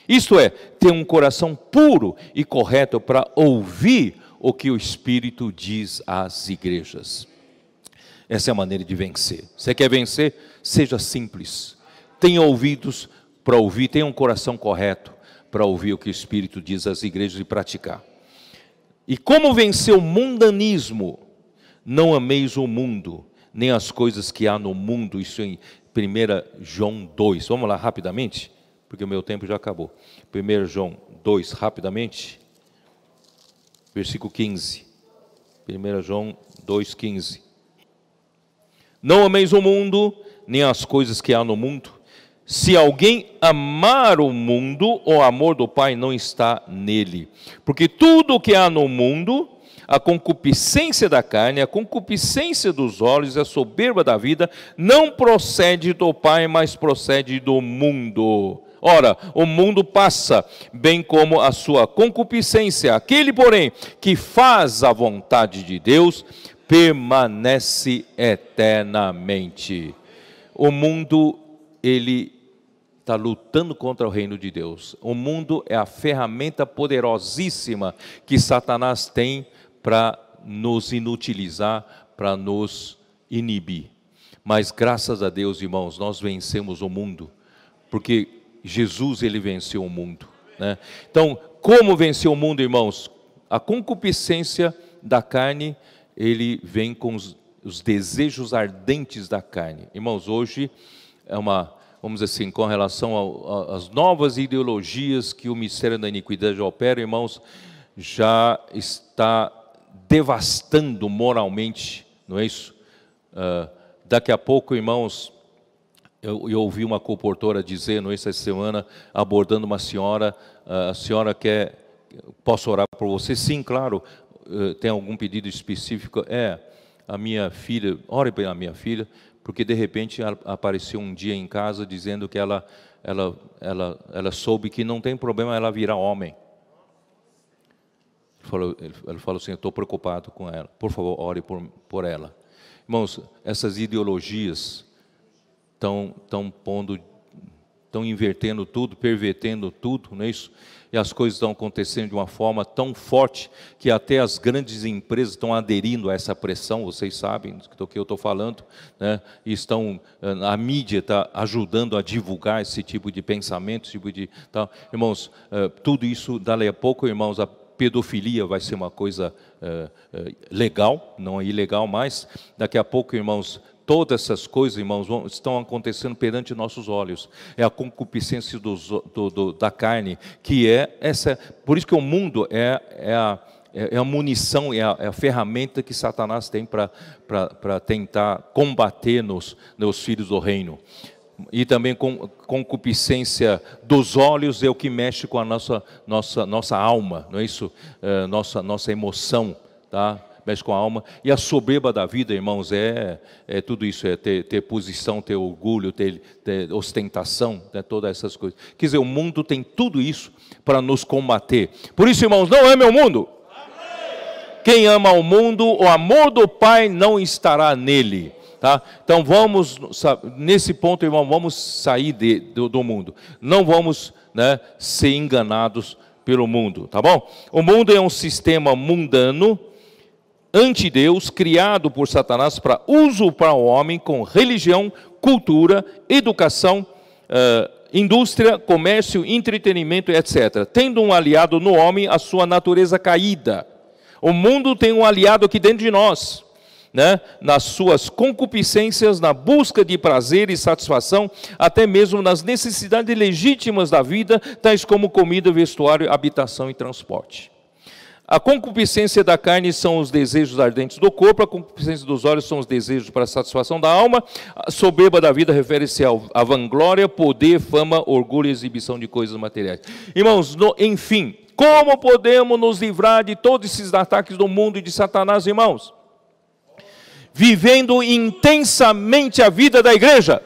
Isto é, ter um coração puro e correto para ouvir o que o Espírito diz às igrejas. Essa é a maneira de vencer. Você quer vencer? Seja simples. Tenha ouvidos para ouvir, tenha um coração correto para ouvir o que o Espírito diz às igrejas e praticar. E como vencer o mundanismo? Não ameis o mundo, nem as coisas que há no mundo. Isso em 1 João 2. Vamos lá rapidamente, porque o meu tempo já acabou. 1 João 2, rapidamente. Versículo 15. 1 João 2, 15. Não ameis o mundo, nem as coisas que há no mundo. Se alguém amar o mundo, o amor do Pai não está nele. Porque tudo o que há no mundo, a concupiscência da carne, a concupiscência dos olhos, a soberba da vida, não procede do Pai, mas procede do mundo. Ora, o mundo passa, bem como a sua concupiscência. Aquele, porém, que faz a vontade de Deus, permanece eternamente. O mundo, ele está lutando contra o reino de Deus. O mundo é a ferramenta poderosíssima que Satanás tem para nos inutilizar, para nos inibir. Mas graças a Deus, irmãos, nós vencemos o mundo, porque Jesus, ele venceu o mundo, né? Então, como vencer o mundo, irmãos? A concupiscência da carne, ele vem com os desejos ardentes da carne. Irmãos, hoje é vamos dizer assim, com relação às novas ideologias que o mistério da iniquidade opera, irmãos, já está devastando moralmente, não é isso? Daqui a pouco, irmãos, eu ouvi uma comportora dizer, não é, essa semana, abordando uma senhora, a senhora quer, posso orar por você? Sim, claro. Tem algum pedido específico? A minha filha, ore pela minha filha, porque de repente apareceu um dia em casa dizendo que ela soube que não tem problema ela virar homem. Ele falou assim, eu estou preocupado com ela, por favor, ore por ela. Irmãos, essas ideologias estão invertendo tudo, pervertendo tudo, não é isso? E as coisas estão acontecendo de uma forma tão forte que até as grandes empresas estão aderindo a essa pressão, vocês sabem do que eu estou falando, né? E a mídia está ajudando a divulgar esse tipo de pensamento, esse tipo de tal. Irmãos, tudo isso, dali a pouco, irmãos, a pedofilia vai ser uma coisa legal, não é ilegal mais. Daqui a pouco, irmãos, todas essas coisas, irmãos, estão acontecendo perante nossos olhos. É a concupiscência da carne, que é essa. Por isso que o mundo é a munição, é a ferramenta que Satanás tem para tentar combater nos filhos do reino. E também concupiscência dos olhos é o que mexe com a nossa alma, não é isso? Nossa emoção, tá? Mexe com a alma. E a soberba da vida, irmãos, é tudo isso, é ter posição, ter orgulho, ter ostentação, né, todas essas coisas. Quer dizer, o mundo tem tudo isso para nos combater. Por isso, irmãos, não ame o mundo. Amém. Quem ama o mundo, o amor do Pai não estará nele. Tá? Então vamos, nesse ponto, irmão, vamos sair do mundo. Não vamos, né, ser enganados pelo mundo, tá bom? O mundo é um sistema mundano, anti-Deus, criado por Satanás para uso para o homem com religião, cultura, educação, indústria, comércio, entretenimento, etc. Tendo um aliado no homem a sua natureza caída. O mundo tem um aliado aqui dentro de nós, né? Nas suas concupiscências, na busca de prazer e satisfação, até mesmo nas necessidades legítimas da vida, tais como comida, vestuário, habitação e transporte. A concupiscência da carne são os desejos ardentes do corpo, a concupiscência dos olhos são os desejos para a satisfação da alma, a soberba da vida refere-se à vanglória, poder, fama, orgulho e exibição de coisas materiais. Irmãos, enfim, como podemos nos livrar de todos esses ataques do mundo e de Satanás, irmãos? Vivendo intensamente a vida da igreja.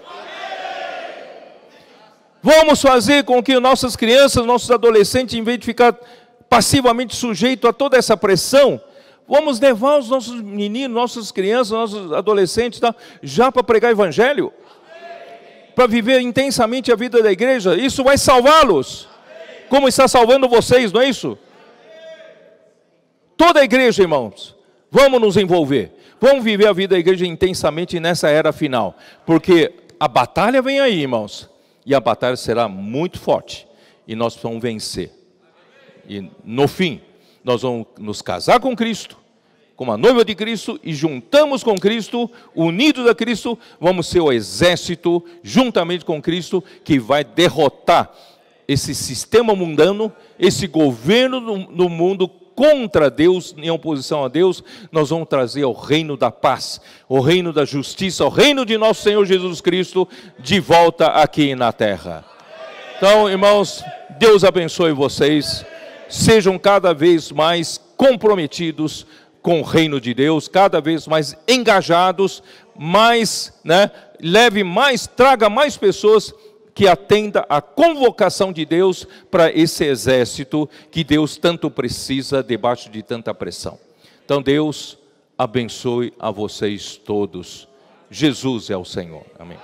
Vamos fazer com que nossas crianças, nossos adolescentes, em vez de ficar passivamente sujeito a toda essa pressão, vamos levar os nossos meninos, nossas crianças, nossos adolescentes, tá, já para pregar evangelho, para viver intensamente a vida da igreja. Isso vai salvá-los. como está salvando vocês, não é isso? Toda a igreja, irmãos, vamos nos envolver. Vamos viver a vida da igreja intensamente nessa era final. Porque a batalha vem aí, irmãos. E a batalha será muito forte. E nós vamos vencer. E no fim, nós vamos nos casar com Cristo, como a noiva de Cristo, e juntamos com Cristo, unidos a Cristo, vamos ser o exército, juntamente com Cristo, que vai derrotar esse sistema mundano, esse governo no mundo contra Deus, em oposição a Deus. Nós vamos trazer o reino da paz, o reino da justiça, o reino de nosso Senhor Jesus Cristo, de volta aqui na terra. Então, irmãos, Deus abençoe vocês, sejam cada vez mais comprometidos com o reino de Deus, cada vez mais engajados, mais, leve mais, traga mais pessoas que atenda à convocação de Deus para esse exército que Deus tanto precisa debaixo de tanta pressão. Então Deus abençoe a vocês todos. Jesus é o Senhor. Amém.